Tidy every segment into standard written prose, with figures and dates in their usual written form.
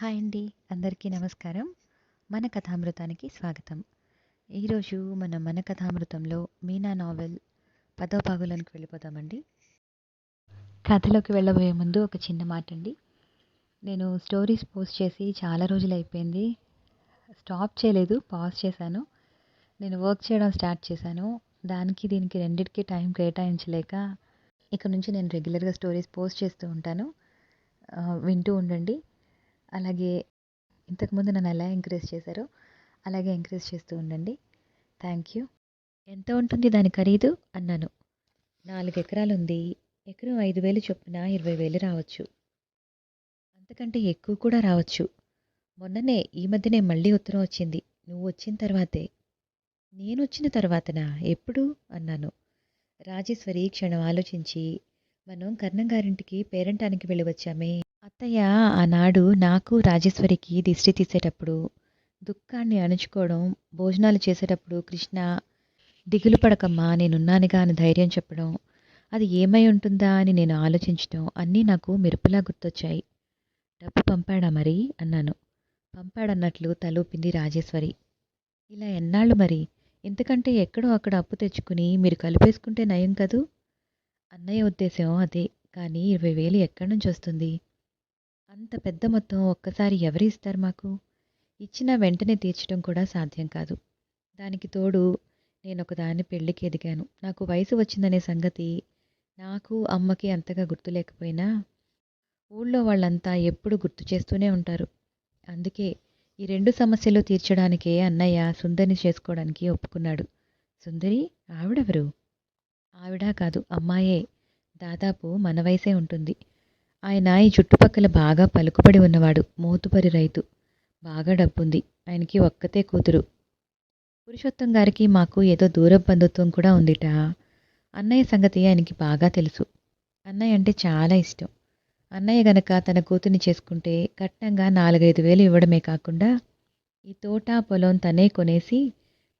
Hi అండి. అందరికీ నమస్కారం. మన కథామృతానికి స్వాగతం. ఈరోజు మన కథామృతంలో మీనా నావెల్ 10వ భాగంలోనికి వెళ్ళిపోతామండి. కథలోకి వెళ్ళబోయే ముందు ఒక చిన్న మాట అండి. నేను స్టోరీస్ పోస్ట్ చేసి చాలా రోజులు అయిపోయింది. స్టాప్ చేయలేదు, పాజ్ చేశాను. నేను వర్క్ చేయడం స్టార్ట్ చేశాను. దీనికి రెండిటికి టైం కేటాయించలేక ఇక నుంచి నేను రెగ్యులర్గా స్టోరీస్ పోస్ట్ చేస్తూ ఉంటాను. వింటూ ఉండండి. అలాగే ఇంతకుముందు నన్ను ఎలా ఎంకరేజ్ చేశారో అలాగే ఎంకరేజ్ చేస్తూ ఉండండి. Thank you. ఎంత ఉంటుంది దాని ఖరీదు అన్నాను. 4 ఎకరాలుంది. ఎకరం 5,000 చొప్పున 20,000 రావచ్చు. అంతకంటే ఎక్కువ కూడా రావచ్చు. మొన్ననే ఈ మధ్యనే మళ్ళీ ఉత్తరం వచ్చింది. నువ్వు వచ్చిన తర్వాతే. నేను వచ్చిన తర్వాతనా? ఎప్పుడు అన్నాను. రాజేశ్వరి క్షణం ఆలోచించి, మనం కర్ణం గారింటికి పేరంటానికి వెళ్ళి వచ్చామే. అత్తయ్య ఆనాడు నాకు రాజేశ్వరికి దిష్టి తీసేటప్పుడు, దుఃఖాన్ని అణుచుకోవడం, భోజనాలు చేసేటప్పుడు కృష్ణ దిగులు పడకమ్మా నేనున్నానుగా అని ధైర్యం చెప్పడం, అది ఏమై ఉంటుందా అని నేను ఆలోచించడం అన్నీ నాకు మెరుపులా గుర్తొచ్చాయి. డబ్బు పంపాడా మరి అన్నాను. పంపాడన్నట్లు తలూపింది రాజేశ్వరి. ఇలా ఎన్నాళ్ళు మరి? ఇంతకంటే ఎక్కడో అక్కడ అప్పు తెచ్చుకుని మీరు కలిపేసుకుంటే నయం కదూ? అన్నయ్య ఉద్దేశం అదే. కానీ 20,000 ఎక్కడి నుంచి వస్తుంది? అంత పెద్ద మొత్తం ఒక్కసారి ఎవరు ఇస్తారు మాకు? ఇచ్చినా వెంటనే తీర్చడం కూడా సాధ్యం కాదు. దానికి తోడు నేనొకదాన్ని పెళ్లికి ఎదిగాను. నాకు వయసు వచ్చిందనే సంగతి నాకు అమ్మకి అంతగా గుర్తులేకపోయినా ఊళ్ళో వాళ్ళంతా ఎప్పుడు గుర్తు చేస్తూనే ఉంటారు. అందుకే ఈ 2 సమస్యలు తీర్చడానికే అన్నయ్య సుందరిని చేసుకోవడానికి ఒప్పుకున్నాడు. సుందరి? ఆవిడెవరు? ఆవిడా కాదు, అమ్మాయే. దాదాపు మన వయసే ఉంటుంది. ఆయన ఈ చుట్టుపక్కల బాగా పలుకుబడి ఉన్నవాడు. మోతుపరి రైతు. బాగా డబ్బుంది. ఆయనకి ఒక్కతే కూతురు. పురుషోత్తం గారికి మాకు ఏదో దూరపు బంధుత్వం కూడా ఉందిట. అన్నయ్య సంగతి ఆయనకి బాగా తెలుసు. అన్నయ్య అంటే చాలా ఇష్టం. అన్నయ్య గనక తన కూతుర్ని చేసుకుంటే కట్నంగా 4,5,000 ఇవ్వడమే కాకుండా ఈ తోట పొలం తనే కొనేసి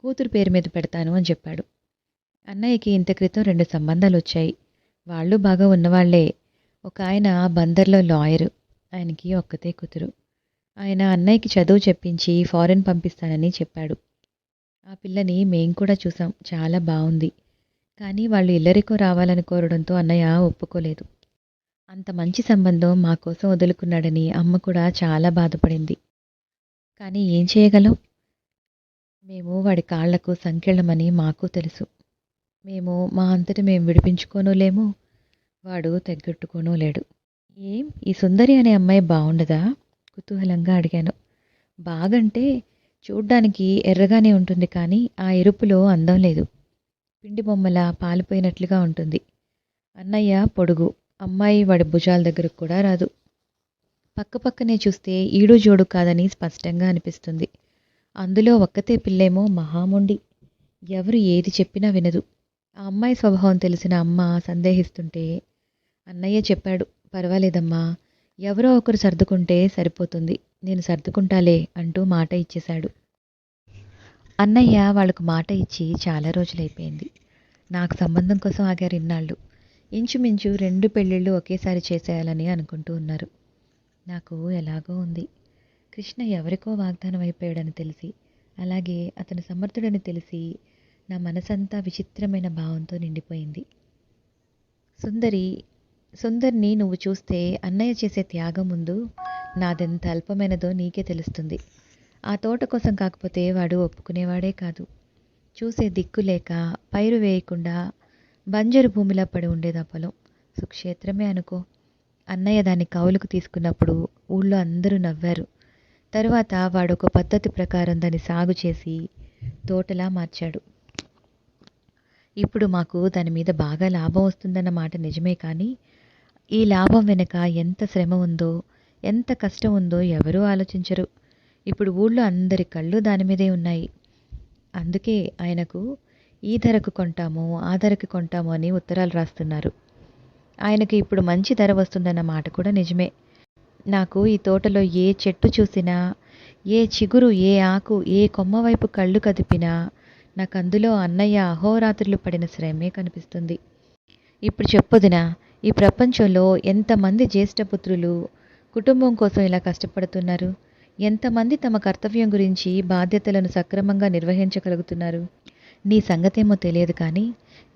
కూతురు పేరు మీద పెడతాను అని చెప్పాడు. అన్నయ్యకి ఇంత క్రితం 2 సంబంధాలు వచ్చాయి. వాళ్ళు బాగా ఉన్నవాళ్లే. ఒక ఆయన బందర్లో లాయరు. ఆయనకి ఒక్కతే కూతురు. ఆయన అన్నయ్యకి చదువు చెప్పించి ఫారెన్ పంపిస్తానని చెప్పాడు. ఆ పిల్లని మేం కూడా చూసాం. చాలా బాగుంది. కానీ వాళ్ళు ఇల్లరికం రావాలని కోరడంతో అన్నయ్య ఒప్పుకోలేదు. అంత మంచి సంబంధం మా కోసం వదులుకున్నాడని అమ్మ కూడా చాలా బాధపడింది. కానీ ఏం చేయగలం? మేము వాడి కాళ్లకు సంకెళ్ళమని మాకు తెలుసు. మేము మా అంతటి మేము విడిపించుకోనూ లేము, వాడు తెగ్గొట్టుకోనూ లేడు. ఏం ఈ సుందరి అనే అమ్మాయి బాగుండదా? కుతూహలంగా అడిగాను. బాగంటే చూడ్డానికి ఎర్రగానే ఉంటుంది, కానీ ఆ ఎరుపులో అందం లేదు. పిండి బొమ్మలా పాలిపోయినట్లుగా ఉంటుంది. అన్నయ్య పొడుగు. అమ్మాయి వాడి భుజాల దగ్గరకు కూడా రాదు. పక్కపక్కనే చూస్తే ఈడు జోడు కాదని స్పష్టంగా అనిపిస్తుంది. అందులో ఒక్కతే పిల్లేమో మహామొండి. ఎవరు ఏది చెప్పినా వినదు. ఆ అమ్మాయి స్వభావం తెలిసిన అమ్మ సందేహిస్తుంటే అన్నయ్య చెప్పాడు, పర్వాలేదమ్మా, ఎవరో ఒకరు సర్దుకుంటే సరిపోతుంది, నేను సర్దుకుంటాలే అంటూ మాట ఇచ్చేశాడు. అన్నయ్య వాళ్ళకు మాట ఇచ్చి చాలా రోజులైపోయింది. నాకు సంబంధం కోసం ఆగారు ఇన్నాళ్ళు. ఇంచుమించు 2 పెళ్ళిళ్ళు ఒకేసారి చేసేయాలని అనుకుంటూ ఉన్నారు. నాకు ఎలాగో ఉంది. కృష్ణ ఎవరికో వాగ్దానం అయిపోయాడని తెలిసి, అలాగే అతను సమర్థుడని తెలిసి నా మనసంతా విచిత్రమైన భావంతో నిండిపోయింది. సుందర్ని నువ్వు చూస్తే అన్నయ్య చేసే త్యాగం ముందు నాదెంత అల్పమైనదో నీకే తెలుస్తుంది. ఆ తోట కోసం కాకపోతే వాడు ఒప్పుకునేవాడే కాదు. చూసే దిక్కు లేక పైరు వేయకుండా బంజరు భూమిలా పడి ఉండేది ఆ పొలం. సుక్షేత్రమే అనుకో. అన్నయ్య దాన్ని కౌలుకు తీసుకున్నప్పుడు ఊళ్ళో అందరూ నవ్వారు. తరువాత వాడొక పద్ధతి ప్రకారం దాన్ని సాగు చేసి తోటలా మార్చాడు. ఇప్పుడు మాకు దాని మీద బాగా లాభం వస్తుందన్న మాట నిజమే, కానీ ఈ లాభం వెనుక ఎంత శ్రమ ఉందో, ఎంత కష్టం ఉందో ఎవరూ ఆలోచించరు. ఇప్పుడు ఊళ్ళో అందరి కళ్ళు దాని మీదే ఉన్నాయి. అందుకే ఆయనకు ఈ ధరకు కొంటాము, ఆ ధరకు కొంటాము అని ఉత్తరాలు రాస్తున్నారు. ఆయనకు ఇప్పుడు మంచి ధర వస్తుందన్న మాట కూడా నిజమే. నాకు ఈ తోటలో ఏ చెట్టు చూసినా, ఏ చిగురు, ఏ ఆకు, ఏ కొమ్మ వైపు కళ్ళు కదిపినా నాకు అందులో అన్నయ్య అహోరాత్రులు పడిన శ్రమే కనిపిస్తుంది. ఇప్పుడు చెప్పొదినా, ఈ ప్రపంచంలో ఎంతమంది జ్యేష్ఠపుత్రులు కుటుంబం కోసం ఇలా కష్టపడుతున్నారు? ఎంతమంది తమ కర్తవ్యం గురించి, బాధ్యతలను సక్రమంగా నిర్వహించగలుగుతున్నారు? నీ సంగతేమో తెలియదు కానీ,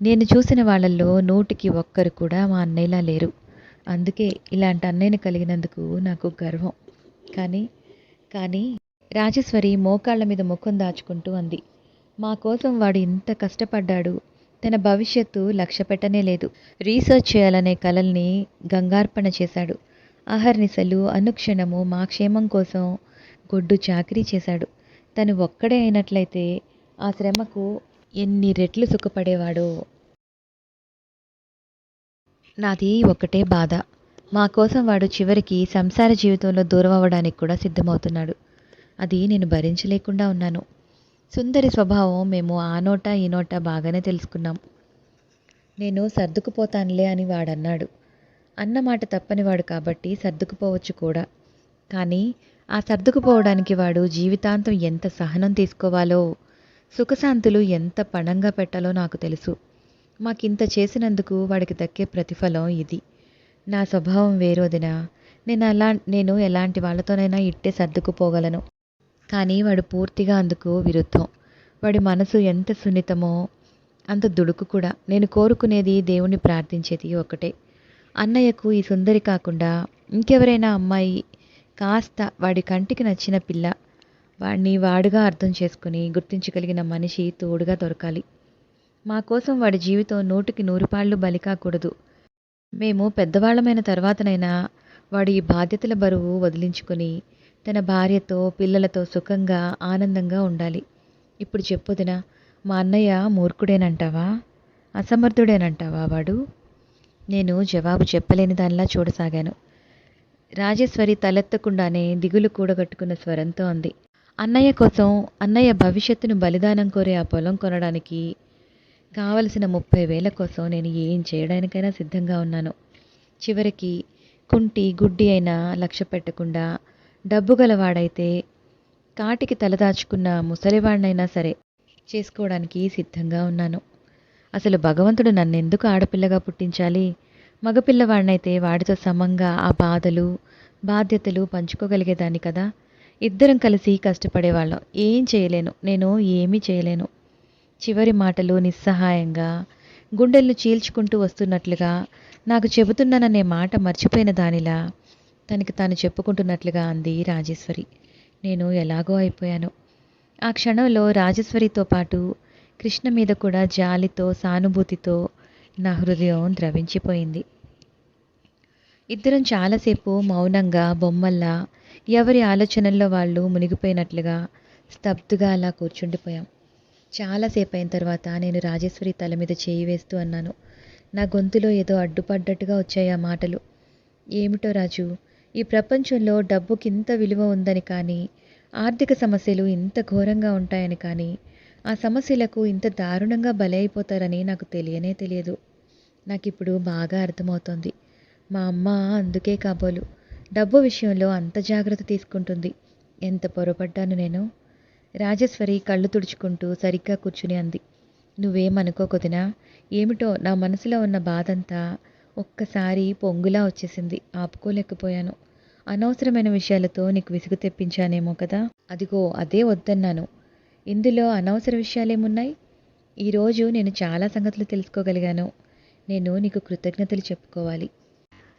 నేను చూసిన వాళ్ళల్లో 100కి ఒక్కరు కూడా మా అన్నయ్యలా లేరు. అందుకే ఇలాంటి అన్నయ్యని కలిగినందుకు నాకు గర్వం. కానీ, కానీ రాజేశ్వరి మోకాళ్ళ మీద ముఖం దాచుకుంటూ అంది. మా కోసం వాడు ఇంత కష్టపడ్డాడు. తన భవిష్యత్తు లక్ష్యపెట్టనే లేదు. రీసెర్చ్ చేయాలనే కలల్ని గంగార్పణ చేశాడు. అహర్నిశలు అనుక్షణము మా క్షేమం కోసం గొడ్డు చాకిరీ చేశాడు. తను ఒక్కడే అయినట్లయితే ఆ శ్రమకు ఎన్ని రెట్లు సుఖపడేవాడో. నాది ఒక్కటే బాధ. మా కోసం వాడు చివరికి సంసార జీవితంలో దూరం అవ్వడానికి కూడా సిద్ధమవుతున్నాడు. అది నేను భరించలేకుండా ఉన్నాను. సుందరి స్వభావం మేము ఆ నోట ఈ నోట బాగానే తెలుసుకున్నాం. నేను సర్దుకుపోతానులే అని వాడన్నాడు. అన్నమాట తప్పనివాడు కాబట్టి సర్దుకుపోవచ్చు కూడా. కానీ ఆ సర్దుకుపోవడానికి వాడు జీవితాంతం ఎంత సహనం తీసుకోవాలో, సుఖశాంతులు ఎంత పణంగా పెట్టాలో నాకు తెలుసు. మాకింత చేసినందుకు వాడికి దక్కే ప్రతిఫలం ఇది. నా స్వభావం వేరోదినా. నేను ఎలాంటి వాళ్ళతోనైనా ఇట్టే సర్దుకుపోగలను. కానీ వాడు పూర్తిగా అందుకు విరుద్ధం. వాడి మనసు ఎంత సున్నితమో అంత దుడుకు కూడా. నేను కోరుకునేది, దేవుణ్ణి ప్రార్థించేది ఒకటే. అన్నయ్యకు ఈ సుందరి కాకుండా ఇంకెవరైనా అమ్మాయి, కాస్త వాడి కంటికి నచ్చిన పిల్ల, వాడిని వాడుగా అర్థం చేసుకుని గుర్తించగలిగిన మనిషి తోడుగా దొరకాలి. మా కోసం వాడి జీవితం 100కి 100 పాళ్ళు బలి కాకూడదు. మేము పెద్దవాళ్ళమైన తర్వాతనైనా వాడు ఈ బాధ్యతల బరువు వదిలించుకొని తన భార్యతో, పిల్లలతో సుఖంగా, ఆనందంగా ఉండాలి. ఇప్పుడు చెప్పుదినా, మా అన్నయ్య మూర్ఖుడేనంటావా? అసమర్థుడేనంటావా వాడు? నేను జవాబు చెప్పలేని దానిలా చూడసాగాను. రాజేశ్వరి తలెత్తకుండానే దిగులు కూడగట్టుకున్న స్వరంతో అంది. అన్నయ్య కోసం, అన్నయ్య భవిష్యత్తును బలిదానం కోరే ఆ పొలం కొనడానికి కావలసిన 30,000 కోసం నేను ఏం చేయడానికైనా సిద్ధంగా ఉన్నాను. చివరికి కుంటి, గుడ్డి అయినా లక్ష్య పెట్టకుండా, డబ్బు గలవాడైతే కాటికి తలదాచుకున్న ముసలివాణ్ణైనా సరే చేసుకోవడానికి సిద్ధంగా ఉన్నాను. అసలు భగవంతుడు నన్నెందుకు ఆడపిల్లగా పుట్టించాలి? మగపిల్లవాడినైతే వాడితో సమంగా ఆ బాధలు, బాధ్యతలు పంచుకోగలిగేదాన్ని కదా. ఇద్దరం కలిసి కష్టపడేవాళ్ళం. ఏం చేయలేను, నేను ఏమీ చేయలేను. చివరి మాటలు నిస్సహాయంగా, గుండెలను చీల్చుకుంటూ వస్తున్నట్లుగా, నాకు చెబుతున్నాననే మాట మర్చిపోయిన దానిలా తనకి తాను చెప్పుకుంటున్నట్లుగా అంది రాజేశ్వరి. నేను ఎలాగో అయిపోయాను. ఆ క్షణంలో రాజేశ్వరితో పాటు కృష్ణ మీద కూడా జాలితో, సానుభూతితో నా హృదయం ద్రవించిపోయింది. ఇద్దరం చాలాసేపు మౌనంగా, బొమ్మల్లా, ఎవరి ఆలోచనల్లో వాళ్ళు మునిగిపోయినట్లుగా స్తబ్దుగా అలా కూర్చుండిపోయాం. చాలాసేపు అయిన తర్వాత నేను రాజేశ్వరి తల మీద చేయి వేస్తూ అన్నాను. నా గొంతులో ఏదో అడ్డుపడ్డట్టుగా వచ్చాయి ఆ మాటలు. ఏమిటో రాజు, ఈ ప్రపంచంలో డబ్బుకి ఇంత విలువ ఉందని కానీ, ఆర్థిక సమస్యలు ఇంత ఘోరంగా ఉంటాయని కానీ, ఆ సమస్యలకు ఇంత దారుణంగా బలి అయిపోతారని నాకు తెలియనే తెలియదు. నాకిప్పుడు బాగా అర్థమవుతోంది. మా అమ్మ అందుకే కాబోలు డబ్బు విషయంలో అంత జాగ్రత్త తీసుకుంటుంది. ఎంత పొరపడ్డాను నేను. రాజేశ్వరి కళ్ళు తుడుచుకుంటూ సరిగ్గా కూర్చుని అంది. నువ్వేమనుకోకొదినా. ఏమిటో నా మనసులో ఉన్న బాధంతా ఒక్కసారి పొంగులా వచ్చేసింది. ఆపుకోలేకపోయాను. అనవసరమైన విషయాలతో నీకు విసుగు తెప్పించానేమో కదా. అదిగో అదే వద్దన్నాను. ఇందులో అనవసర విషయాలేమున్నాయి? ఈరోజు నేను చాలా సంగతులు తెలుసుకోగలిగాను. నేను నీకు కృతజ్ఞతలు చెప్పుకోవాలి.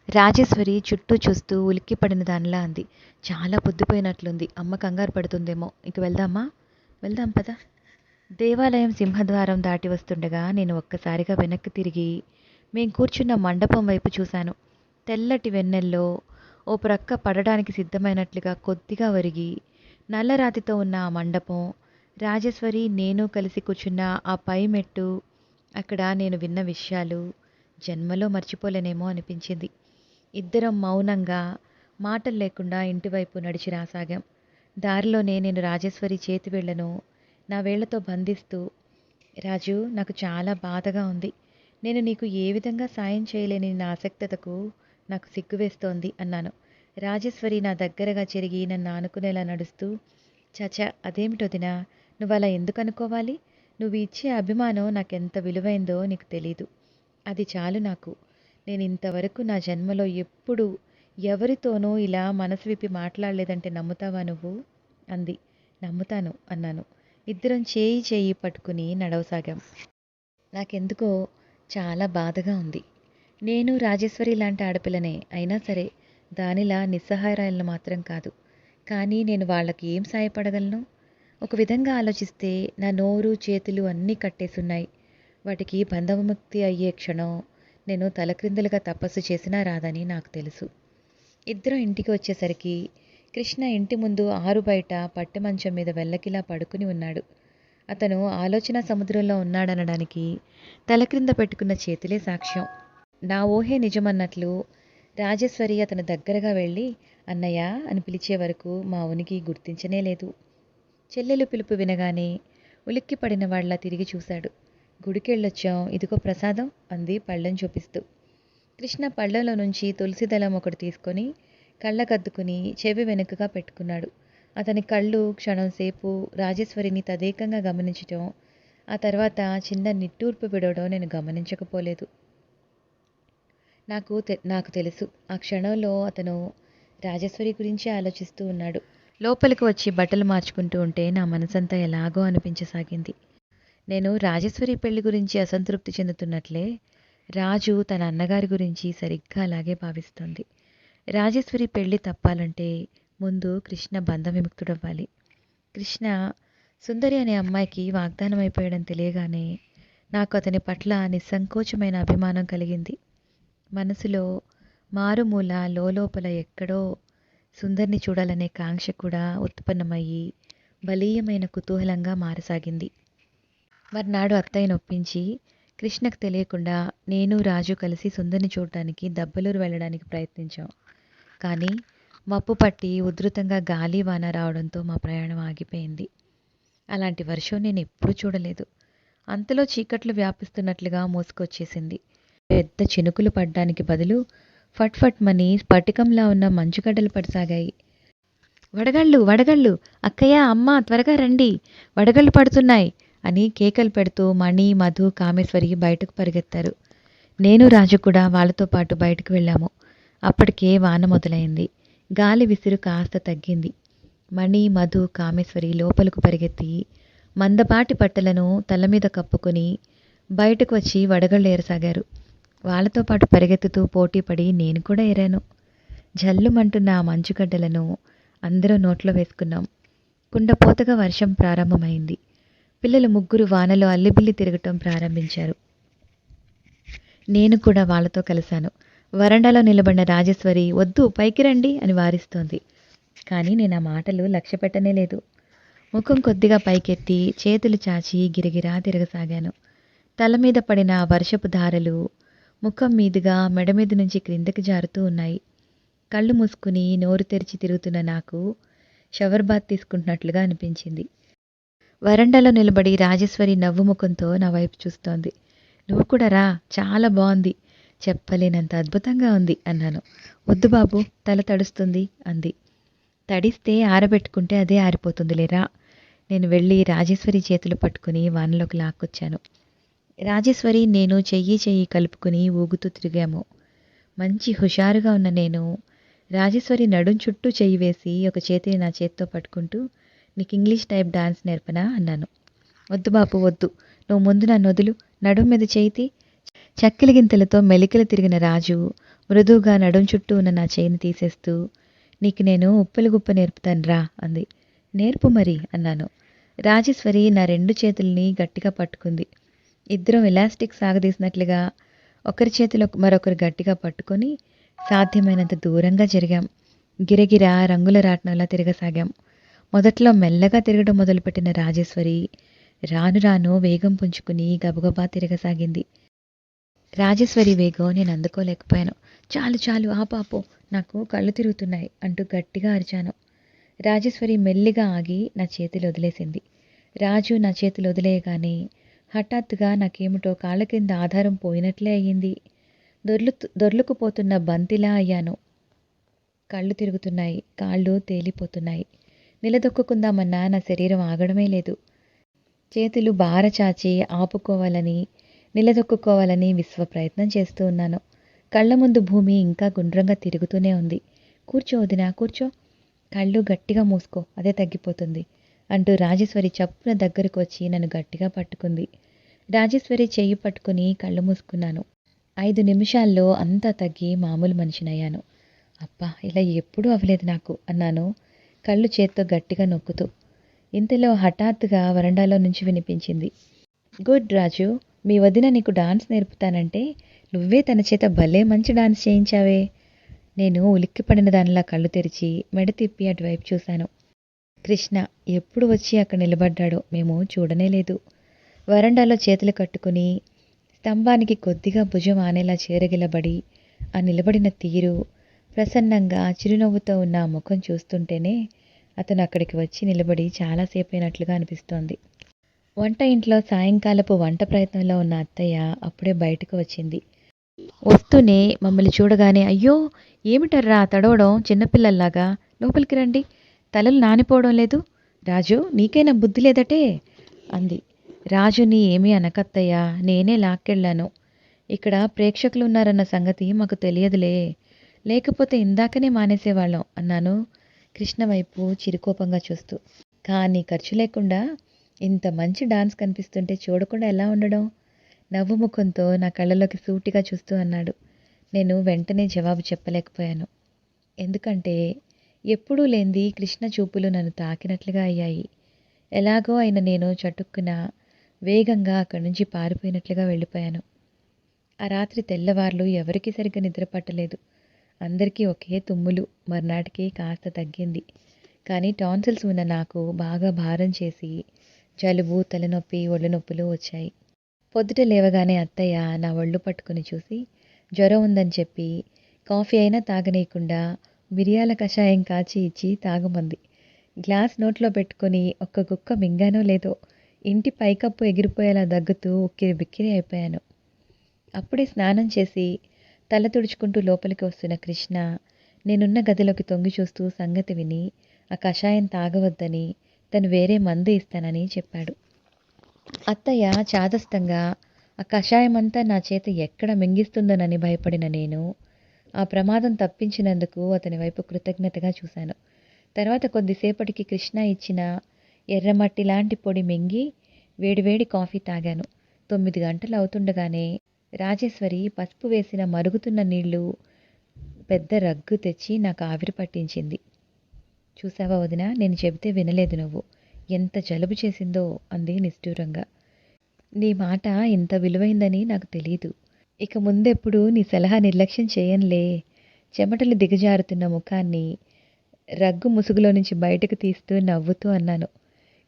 రాజేశ్వరి చుట్టూ చూస్తూ ఉలిక్కిపడిన దానిలా అంది. చాలా పొద్దుపోయినట్లుంది. అమ్మ కంగారు పడుతుందేమో. ఇంక వెళ్దామా? వెళ్దాం పద. దేవాలయం సింహద్వారం దాటి వస్తుండగా నేను ఒక్కసారిగా వెనక్కి తిరిగి మేం కూర్చున్న మండపం వైపు చూశాను. తెల్లటి వెన్నెల్లో ఓ ప్రక్క పడడానికి సిద్ధమైనట్లుగా కొద్దిగా ఒరిగి నల్లరాతితో ఉన్న ఆ మండపం, రాజేశ్వరి నేను కలిసి కూర్చున్న ఆ పై మెట్టు, అక్కడ నేను విన్న విషయాలు జన్మలో మర్చిపోలేనేమో అనిపించింది. ఇద్దరం మౌనంగా, మాటలు లేకుండా ఇంటివైపు నడిచి రాసాగాం. దారిలోనే నేను రాజేశ్వరి చేతి వేళ్లను నా వేళ్లతో బంధిస్తూ, రాజు, నాకు చాలా బాధగా ఉంది. నేను నీకు ఏ విధంగా సాయం చేయలేని నా ఆసక్తతకు నాకు సిగ్గు వేస్తోంది అన్నాను. రాజేశ్వరి నా దగ్గరగా చెరిగి నన్ను ఆనుకునేలా నడుస్తూ, చచా, అదేమిటొదినా, నువ్వు అలా ఎందుకు అనుకోవాలి? నువ్వు ఇచ్చే అభిమానం నాకెంత విలువైందో నీకు తెలీదు. అది చాలు నాకు. నేను ఇంతవరకు నా జన్మలో ఎప్పుడూ ఎవరితోనూ ఇలా మనసు విప్పి మాట్లాడలేదంటే నమ్ముతావా నువ్వు అంది. నమ్ముతాను అన్నాను. ఇద్దరం చేయి చేయి పట్టుకుని నడవసాగాం. నాకెందుకో చాలా బాధగా ఉంది. నేను రాజేశ్వరి లాంటి ఆడపిల్లనే. అయినా సరే దానిలా నిస్సహాయరాయలను మాత్రం కాదు. కానీ నేను వాళ్ళకి ఏం సాయపడగలను? ఒక విధంగా ఆలోచిస్తే నా నోరు చేతులు అన్నీ కట్టేసున్నాయి. వాటికి బంధవిముక్తి అయ్యే క్షణం నేను తలక్రిందులుగా తపస్సు చేసినా రాదని నాకు తెలుసు. ఇద్దరం ఇంటికి వచ్చేసరికి కృష్ణ ఇంటి ముందు ఆరు బయట పట్టె మంచం మీద వెల్లకిలా పడుకుని ఉన్నాడు. అతను ఆలోచన సముద్రంలో ఉన్నాడనడానికి తలక్రింద పెట్టుకున్న చేతులే సాక్ష్యం. నా ఊహే నిజమన్నట్లు రాజేశ్వరి అతను దగ్గరగా వెళ్ళి అన్నయ్య అని పిలిచే వరకు మా ఉనికి గుర్తించనే లేదు. చెల్లెలు పిలుపు వినగానే ఉలిక్కి పడిన వాళ్ళ తిరిగి చూశాడు. గుడికెళ్ళొచ్చాం, ఇదిగో ప్రసాదం అంది పళ్ళెం చూపిస్తూ. కృష్ణ పళ్ళెంలో నుంచి తులసి దళం ఒకటి తీసుకొని కళ్ళకద్దుకుని చెవి వెనుకగా పెట్టుకున్నాడు. అతని కళ్ళు క్షణంసేపు రాజేశ్వరిని తదేకంగా గమనించటం, ఆ తర్వాత చిన్న నిట్టూర్పు విడవడం నేను గమనించకపోలేదు. నాకు తెలుసు ఆ క్షణంలో అతను రాజేశ్వరి గురించి ఆలోచిస్తూ ఉన్నాడు. లోపలికి వచ్చి బట్టలు మార్చుకుంటూ ఉంటే నా మనసంతా ఎలాగో అనిపించసాగింది. నేను రాజేశ్వరి పెళ్లి గురించి అసంతృప్తి చెందుతున్నట్లే రాజు తన అన్నగారి గురించి సరిగ్గా అలాగే భావిస్తోంది. రాజేశ్వరి పెళ్లి తప్పాలంటే ముందు కృష్ణ బంధ విముక్తుడవ్వాలి. కృష్ణ సుందరి అనే అమ్మాయికి వాగ్దానం అయిపోయాడని తెలియగానే నాకు అతని పట్ల నిస్సంకోచమైన అభిమానం కలిగింది. మనసులో మారుమూల లోపల ఎక్కడో సుందర్ని చూడాలనే కాంక్ష కూడా ఉత్పన్నమయ్యి బలీయమైన కుతూహలంగా మారసాగింది. మర్నాడు అత్తయ్య నొప్పించి కృష్ణకు తెలియకుండా నేను రాజు కలిసి సుందర్ని చూడటానికి దబ్బలూరు వెళ్ళడానికి ప్రయత్నించాం. కానీ మప్పు పట్టి ఉధృతంగా గాలి వాన రావడంతో మా ప్రయాణం ఆగిపోయింది. అలాంటి వర్షం నేను ఎప్పుడూ చూడలేదు. అంతలో చీకట్లు వ్యాపిస్తున్నట్లుగా మోసుకొచ్చేసింది. పెద్ద చినుకులు పడ్డానికి బదులు ఫట్ ఫట్ మని స్ఫటికంలా ఉన్న మంచుగడ్డలు పడసాగాయి. వడగళ్ళు వడగళ్ళు, అక్కయ్య అమ్మ త్వరగా రండి, వడగళ్ళు పడుతున్నాయి అని కేకలు పెడుతూ మణి, మధు, కామేశ్వరి బయటకు పరిగెత్తారు. నేను రాజు కూడా వాళ్ళతో పాటు బయటకు వెళ్ళాము. అప్పటికే వాన మొదలైంది. గాలి విసురు కాస్త తగ్గింది. మణి, మధు, కామేశ్వరి లోపలకు పరిగెత్తి మందపాటి పట్టలను తలమీద కప్పుకొని బయటకు వచ్చి వడగళ్ళు ఏరసాగారు. వాళ్ళతో పాటు పరిగెత్తుతూ పోటీపడి నేను కూడా ఏరాను. జల్లుమంటున్న ఆ మంచుగడ్డలను అందరం నోట్లో వేసుకున్నాం. కుండపోతగా వర్షం ప్రారంభమైంది. పిల్లలు ముగ్గురు వానలో అల్లిబిల్లి తిరగటం ప్రారంభించారు. నేను కూడా వాళ్ళతో కలిశాను. వరండాలో నిలబడిన రాజేశ్వరి వద్దు పైకి రండి అని వారిస్తోంది. కానీ నేను ఆ మాటలు లక్ష్య పెట్టనే లేదు. ముఖం కొద్దిగా పైకెత్తి చేతులు చాచి గిరగిరా తిరగసాగాను. తల మీద పడిన వర్షపు ధారలు ముఖం మీదుగా మెడ మీద నుంచి క్రిందకి జారుతూ ఉన్నాయి. కళ్ళు మూసుకుని నోరు తెరిచి తిరుగుతున్న నాకు షవర్ బాత్ తీసుకుంటున్నట్లుగా అనిపించింది. వరండాలో నిలబడి రాజేశ్వరి నవ్వు ముఖంతో నా వైపు చూస్తోంది. నువ్వు కూడా రా, చాలా బాగుంది, చెప్పలేనంత అద్భుతంగా ఉంది అన్నాను. వద్దు బాబు, తల తడుస్తుంది అంది. తడిస్తే ఆరబెట్టుకుంటే అదే ఆరిపోతుందిలేరా. నేను వెళ్ళి రాజేశ్వరి చేతులు పట్టుకుని వానలోకి లాక్కొచ్చాను. రాజేశ్వరి నేను చెయ్యి కలుపుకుని ఊగుతూ తిరిగాము. మంచి హుషారుగా ఉన్న నేను రాజేశ్వరి నడుం చుట్టూ చెయ్యి వేసి ఒక చేతిని నా చేత్తో పట్టుకుంటూ నీకు ఇంగ్లీష్ టైప్ డాన్స్ నేర్పనా అన్నాను. వద్దు బాబు వద్దు, నువ్వు ముందు నన్ను వదులు, నడుం మీద చేయితి. చక్కెలి గింతలతో మెలికలు తిరిగిన రాజు మృదువుగా నడుం చుట్టూ ఉన్న నా చేయిని తీసేస్తూ నీకు నేను ఉప్పలు గుప్ప నేర్పుతాను రా అంది. నేర్పు మరి అన్నాను. రాజేశ్వరి నా రెండు చేతుల్ని గట్టిగా పట్టుకుంది. ఇద్దరం ఎలాస్టిక్ సాగదీసినట్లుగా ఒకరి చేతిలో మరొకరు గట్టిగా పట్టుకొని సాధ్యమైనంత దూరంగా జరిగాం. గిరగిరా రంగుల రాట్నంలా తిరగసాగాం. మొదట్లో మెల్లగా తిరగడం మొదలుపెట్టిన రాజేశ్వరి రాను రాను వేగం పుంజుకుని గబగబా తిరగసాగింది. రాజేశ్వరి వేగం నేను అందుకోలేకపోయాను. చాలు చాలు ఆపాపో, నాకు కళ్ళు తిరుగుతున్నాయి అంటూ గట్టిగా అరిచాను. రాజేశ్వరి మెల్లిగా ఆగి నా చేతులు వదిలేసింది. రాజు నా చేతులు వదిలేయగానే హఠాత్తుగా నాకేమిటో కాళ్ళ కింద ఆధారం పోయినట్లే అయ్యింది. దొర్లుకుపోతున్న బంతిలా అయ్యాను. కళ్ళు తిరుగుతున్నాయి, కాళ్ళు తేలిపోతున్నాయి. నిలదొక్కుందామన్నా నా శరీరం ఆగడమే లేదు. చేతులు బార చాచి ఆపుకోవాలని నిలదొక్కుకోవాలని విశ్వ ప్రయత్నం చేస్తూ ఉన్నాను. కళ్ళ ముందు భూమి ఇంకా గుండ్రంగా తిరుగుతూనే ఉంది. కూర్చో వదినా కూర్చో, కళ్ళు గట్టిగా మూసుకో, అదే తగ్గిపోతుంది అంటూ రాజేశ్వరి చప్పున దగ్గరకు వచ్చి నన్ను గట్టిగా పట్టుకుంది. రాజేశ్వరి చెయ్యి పట్టుకుని కళ్ళు మూసుకున్నాను. 5 నిమిషాల్లో అంతా తగ్గి మామూలు మనిషినయ్యాను. అబ్బా, ఇలా ఎప్పుడూ అవ్వలేదు నాకు అన్నాను కళ్ళు చేత్తో గట్టిగా నొక్కుతూ. ఇంతలో హఠాత్తుగా వరండాలో నుంచి వినిపించింది, గుడ్ రాజు, మీ వదిన నీకు డాన్స్ నేర్పుతానంటే నువ్వే తన చేత భలే మంచి డాన్స్ చేయించావే. నేను ఉలిక్కిపడిన దానిలా కళ్ళు తెరిచి మెడ తిప్పి అటువైపు చూశాను. కృష్ణ ఎప్పుడు వచ్చి అక్కడ నిలబడ్డాడో మేము చూడనే లేదు. వరండాలో చేతులు కట్టుకుని స్తంభానికి కొద్దిగా భుజం ఆనేలా చేరగిలబడి ఆ నిలబడిన తీరు, ప్రసన్నంగా చిరునవ్వుతో ఉన్న ఆ ముఖం చూస్తుంటేనే అతను అక్కడికి వచ్చి నిలబడి చాలాసేపు అయినట్లుగా అనిపిస్తోంది. వంట ఇంట్లో సాయంకాలపు వంట ప్రయత్నంలో ఉన్న అత్తయ్య అప్పుడే బయటకు వచ్చింది. వస్తూనే మమ్మల్ని చూడగానే, అయ్యో ఏమిటర్రా తడవడం చిన్నపిల్లల్లాగా, లోపలికి రండి, తలలు నానిపోవడం లేదు, రాజు నీకైనా బుద్ధి లేదటే అంది. రాజుని ఏమీ అనకత్తయ్యా, నేనే లాక్కెళ్ళాను. ఇక్కడ ప్రేక్షకులు ఉన్నారన్న సంగతి మాకు తెలియదులే, లేకపోతే ఇందాకనే మానేసేవాళ్ళం అన్నాను కృష్ణ వైపు చిరుకోపంగా చూస్తూ. కానీ ఖర్చు లేకుండా ఇంత మంచి డాన్స్ కనిపిస్తుంటే చూడకుండా ఎలా ఉండడం? నవ్వు ముఖంతో నా కళ్ళలోకి సూటిగా చూస్తూ అన్నాడు. నేను వెంటనే జవాబు చెప్పలేకపోయాను. ఎందుకంటే ఎప్పుడూ లేంది కృష్ణ చూపులు నన్ను తాకినట్లుగా అయ్యాయి. ఎలాగో అయిన నేను చటుక్కున వేగంగా అక్కడి నుంచి పారిపోయినట్లుగా వెళ్ళిపోయాను. ఆ రాత్రి తెల్లవార్లు ఎవరికీ సరిగ్గా నిద్ర పట్టలేదు. అందరికీ ఒకే తుమ్ములు. మర్నాటికి కాస్త తగ్గింది. కానీ టాన్సిల్స్ ఉన్న నాకు బాగా భారం చేసి జలుబు, తలనొప్పి, ఒళ్ళు నొప్పులు వచ్చాయి. పొద్దుట లేవగానే అత్తయ్య నా ఒళ్ళు పట్టుకుని చూసి జ్వరం ఉందని చెప్పి కాఫీ అయినా తాగనీయకుండా మిరియాల కషాయం కాచి ఇచ్చి తాగమంది. గ్లాస్ నోట్లో పెట్టుకొని ఒక్క గుక్క మింగానో లేదో ఇంటి పైకప్పు ఎగిరిపోయేలా దగ్గుతూ ఉక్కిరి బిక్కిరి అయిపోయాను. అప్పుడే స్నానం చేసి తల తుడుచుకుంటూ లోపలికి వస్తున్న కృష్ణ నేనున్న గదిలోకి తొంగి చూస్తూ సంగతి విని ఆ కషాయం తాగవద్దని, తను వేరే మందు ఇస్తానని చెప్పాడు. అత్తయ్య చాదస్తంగా ఆ కషాయమంతా నా చేత ఎక్కడ మింగిస్తుందోనని భయపడిన నేను ఆ ప్రమాదం తప్పించినందుకు అతని వైపు కృతజ్ఞతగా చూశాను. తర్వాత కొద్దిసేపటికి కృష్ణ ఇచ్చిన ఎర్రమట్టి లాంటి పొడి మింగి వేడివేడి కాఫీ తాగాను. 9 గంటలు అవుతుండగానే రాజేశ్వరి పసుపు వేసిన మరుగుతున్న నీళ్లు పెద్ద రగ్గు తెచ్చి నాకు ఆవిరి పట్టించింది. చూసావా వదినా, నేను చెబితే వినలేదు నువ్వు, ఎంత జలుబు చేసిందో అంది నిష్ఠూరంగా. నీ మాట ఇంత విలువైందని నాకు తెలీదు. ఇక ముందెప్పుడు నీ సలహా నిర్లక్ష్యం చేయనులే. చెమటలు దిగజారుతున్న ముఖాన్ని రగ్గు ముసుగులో నుంచి బయటకు తీస్తూ నవ్వుతూ అన్నాను.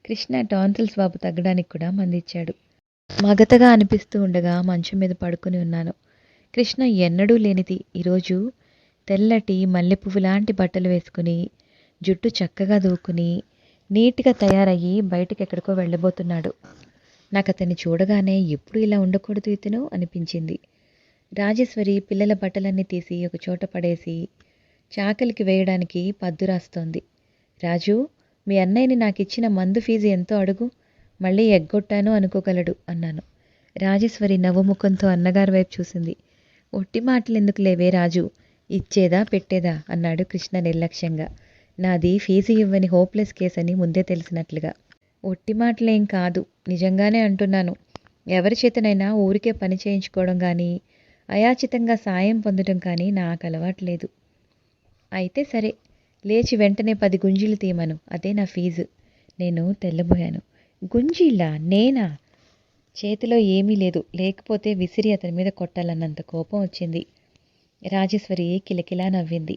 కృష్ణ టాన్సిల్స్ వాపు తగ్గడానికి కూడా మందిచ్చాడు. మగతగా అనిపిస్తూ ఉండగా మంచం మీద పడుకుని ఉన్నాను. కృష్ణ ఎన్నడూ లేనిది ఈరోజు తెల్లటి మల్లెపువ్వు లాంటి బట్టలు వేసుకుని, జుట్టు చక్కగా దూకుని, నీట్గా తయారయ్యి బయటకెక్కడికో వెళ్ళబోతున్నాడు. నాకు అతన్ని చూడగానే ఎప్పుడు ఇలా ఉండకూడదు ఇతను అనిపించింది. రాజేశ్వరి పిల్లల బట్టలన్నీ తీసి ఒక చోట పడేసి చాకలికి వేయడానికి పద్దు రాస్తోంది. రాజు, మీ అన్నయ్యని నాకిచ్చిన మందు ఫీజు ఎంతో అడుగు, మళ్ళీ ఎగ్గొట్టాను అనుకోగలడు అన్నాను. రాజేశ్వరి నవ్వుముఖంతో అన్నగారి వైపు చూసింది. ఒట్టి మాటలు ఎందుకు లేవే రాజు, ఇచ్చేదా పెట్టేదా అన్నాడు కృష్ణ నిర్లక్ష్యంగా. నాది ఫీజు ఇవ్వని హోప్లెస్ కేస్ అని ముందే తెలిసినట్లుగా. ఒట్టి మాటలేం కాదు, నిజంగానే అంటున్నాను. ఎవరి చేతనైనా ఊరికే పని చేయించుకోవడం కానీ, అయాచితంగా సాయం పొందడం కానీ నాకు అలవాట్లేదు. అయితే సరే, లేచి వెంటనే 10 గుంజీలు తీయమను, అదే నా ఫీజు. నేను తెల్లబోయాను. గుంజీలా? నేనా? చేతిలో ఏమీ లేదు, లేకపోతే విసిరి అతని మీద కొట్టాలన్నంత కోపం వచ్చింది. రాజేశ్వరి కిలకిలా నవ్వింది.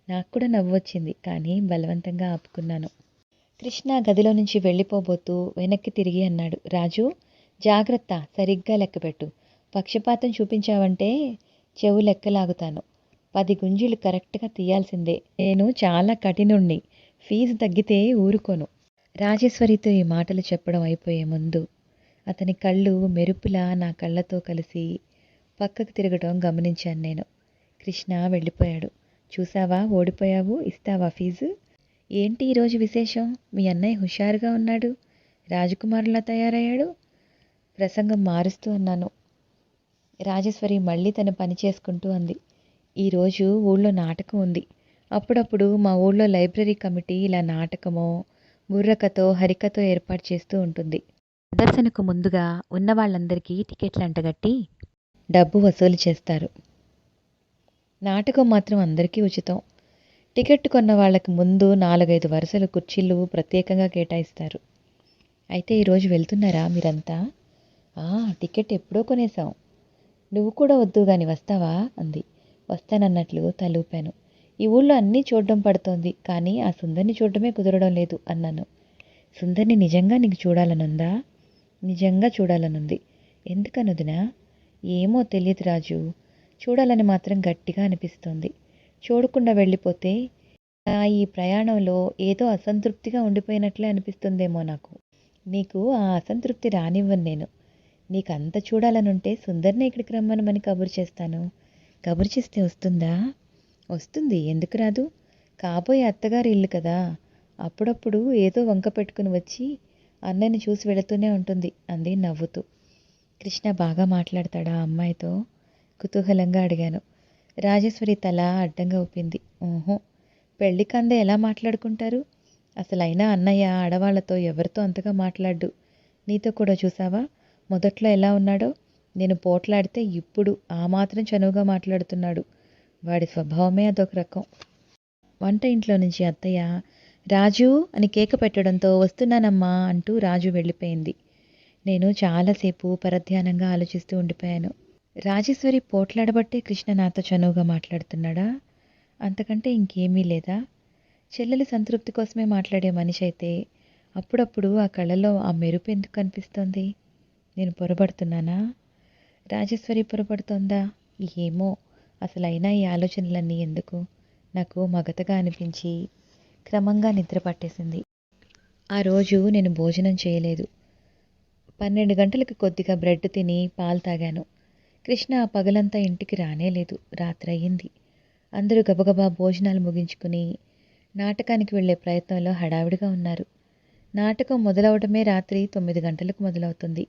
నాకు కూడా నవ్వొచ్చింది, కానీ బలవంతంగా ఆపుకున్నాను. కృష్ణ గదిలో నుంచి వెళ్ళిపోబోతూ వెనక్కి తిరిగి అన్నాడు. రాజు, జాగ్రత్త, సరిగ్గా లెక్కపెట్టు. పక్షపాతం చూపించావంటే చెవు లెక్కలాగుతాను. 10 గుంజీలు కరెక్ట్గా తీయాల్సిందే. నేను చాలా కఠినుణ్ణి, ఫీజు తగ్గితే ఊరుకోను. రాజేశ్వరితో ఈ మాటలు చెప్పడం అయిపోయే ముందు అతని కళ్ళు మెరుపులా నా కళ్ళతో కలిసి పక్కకు తిరగడం గమనించాను నేను. కృష్ణ వెళ్ళిపోయాడు. చూసావా, ఓడిపోయావు, ఇస్తావా ఫీజు? ఏంటి ఈరోజు విశేషం? మీ అన్నయ్య హుషారుగా ఉన్నాడు, రాజకుమారులా తయారయ్యాడు. ప్రసంగం మారుస్తూ అన్నాను. రాజేశ్వరి మళ్ళీ తన పని చేసుకుంటూ అంది. ఈరోజు ఊళ్ళో నాటకం ఉంది. అప్పుడప్పుడు మా ఊళ్ళో లైబ్రరీ కమిటీ ఇలా నాటకమో, బుర్రకథో, హరికథో ఏర్పాటు చేస్తూ ఉంటుంది. ప్రదర్శనకు ముందుగా ఉన్న వాళ్ళందరికీ టికెట్లు అంటగట్టి డబ్బు వసూలు చేస్తారు. నాటకం మాత్రం అందరికీ ఉచితం. టికెట్ కొన్న వాళ్ళకి ముందు 4-5 వరుసలు కుర్చీలు ప్రత్యేకంగా కేటాయిస్తారు. అయితే ఈరోజు వెళ్తున్నారా మీరంతా? ఆ, టికెట్ ఎప్పుడో కొనేశాం. నువ్వు కూడా వద్దు గాని వస్తావా అంది. వస్తానన్నట్లు తలూపాను. ఈ ఊళ్ళో అన్నీ చూడడం పడుతోంది, కానీ ఆ సుందర్ని చూడడమే కుదరడం లేదు అన్నాను. సుందర్ని నిజంగా నీకు చూడాలనుందా? నిజంగా చూడాలనుంది. ఎందుకనొదినా? ఏమో తెలియదు రాజు. చూడాలని మాత్రం గట్టిగా అనిపిస్తోంది. చూడకుండా వెళ్ళిపోతే ఈ ప్రయాణంలో ఏదో అసంతృప్తిగా ఉండిపోయినట్లే అనిపిస్తుందేమో నాకు. నీకు ఆ అసంతృప్తి రానివ్వను నేను. నీకు అంత చూడాలనుంటే సుందర్ని ఇక్కడికి రమ్మనమని కబురు చేస్తాను. కబురు చేస్తే వస్తుందా? వస్తుంది, ఎందుకు రాదు? కాబోయే అత్తగారి ఇల్లు కదా. అప్పుడప్పుడు ఏదో వంక పెట్టుకుని వచ్చి అన్నయ్యని చూసి వెళుతూనే ఉంటుంది అంది నవ్వుతూ. కృష్ణ బాగా మాట్లాడతాడా ఆ అమ్మాయితో? కుతూహలంగా అడిగాను. రాజేశ్వరి తల అడ్డంగా ఊపింది. ఊహు, పెళ్ళికందే ఎలా మాట్లాడుకుంటారు? అసలైనా అన్నయ్య ఆడవాళ్లతో ఎవరితో అంతగా మాట్లాడ్డు. నీతో కూడా చూసావా మొదట్లో ఎలా ఉన్నాడో? నేను పోట్లాడితే ఇప్పుడు ఆ మాత్రం చనువుగా మాట్లాడుతున్నాడు. వాడి స్వభావమే అదొక రకం. వంట ఇంట్లో నుంచి అత్తయ్య రాజు అని కేక పెట్టడంతో వస్తున్నానమ్మా అంటూ రాజు వెళ్ళిపోయింది. నేను చాలాసేపు పరధ్యానంగా ఆలోచిస్తూ ఉండిపోయాను. రాజేశ్వరి పోట్లాడబట్టే కృష్ణ నాతో చనువుగా మాట్లాడుతున్నాడా? అంతకంటే ఇంకేమీ లేదా? చెల్లెలి సంతృప్తి కోసమే మాట్లాడే మనిషి అయితే అప్పుడప్పుడు ఆ కళ్ళలో ఆ మెరుపు ఎందుకు కనిపిస్తోంది? నేను పొరపడుతున్నానా? రాజేశ్వరి పొరపడుతోందా? ఏమో. అసలైనా ఈ ఆలోచనలన్నీ ఎందుకు? నాకు మగతగా అనిపించి క్రమంగా నిద్ర పట్టేసింది. ఆ రోజు నేను భోజనం చేయలేదు. 12 గంటలకు కొద్దిగా బ్రెడ్ తిని పాలు తాగాను. కృష్ణ ఆ పగలంతా ఇంటికి రానేలేదు. రాత్రయ్యింది. అందరూ గబగబా భోజనాలు ముగించుకుని నాటకానికి వెళ్లే ప్రయత్నంలో హడావిడిగా ఉన్నారు. నాటకం మొదలవడమే రాత్రి 9 గంటలకు మొదలవుతుంది.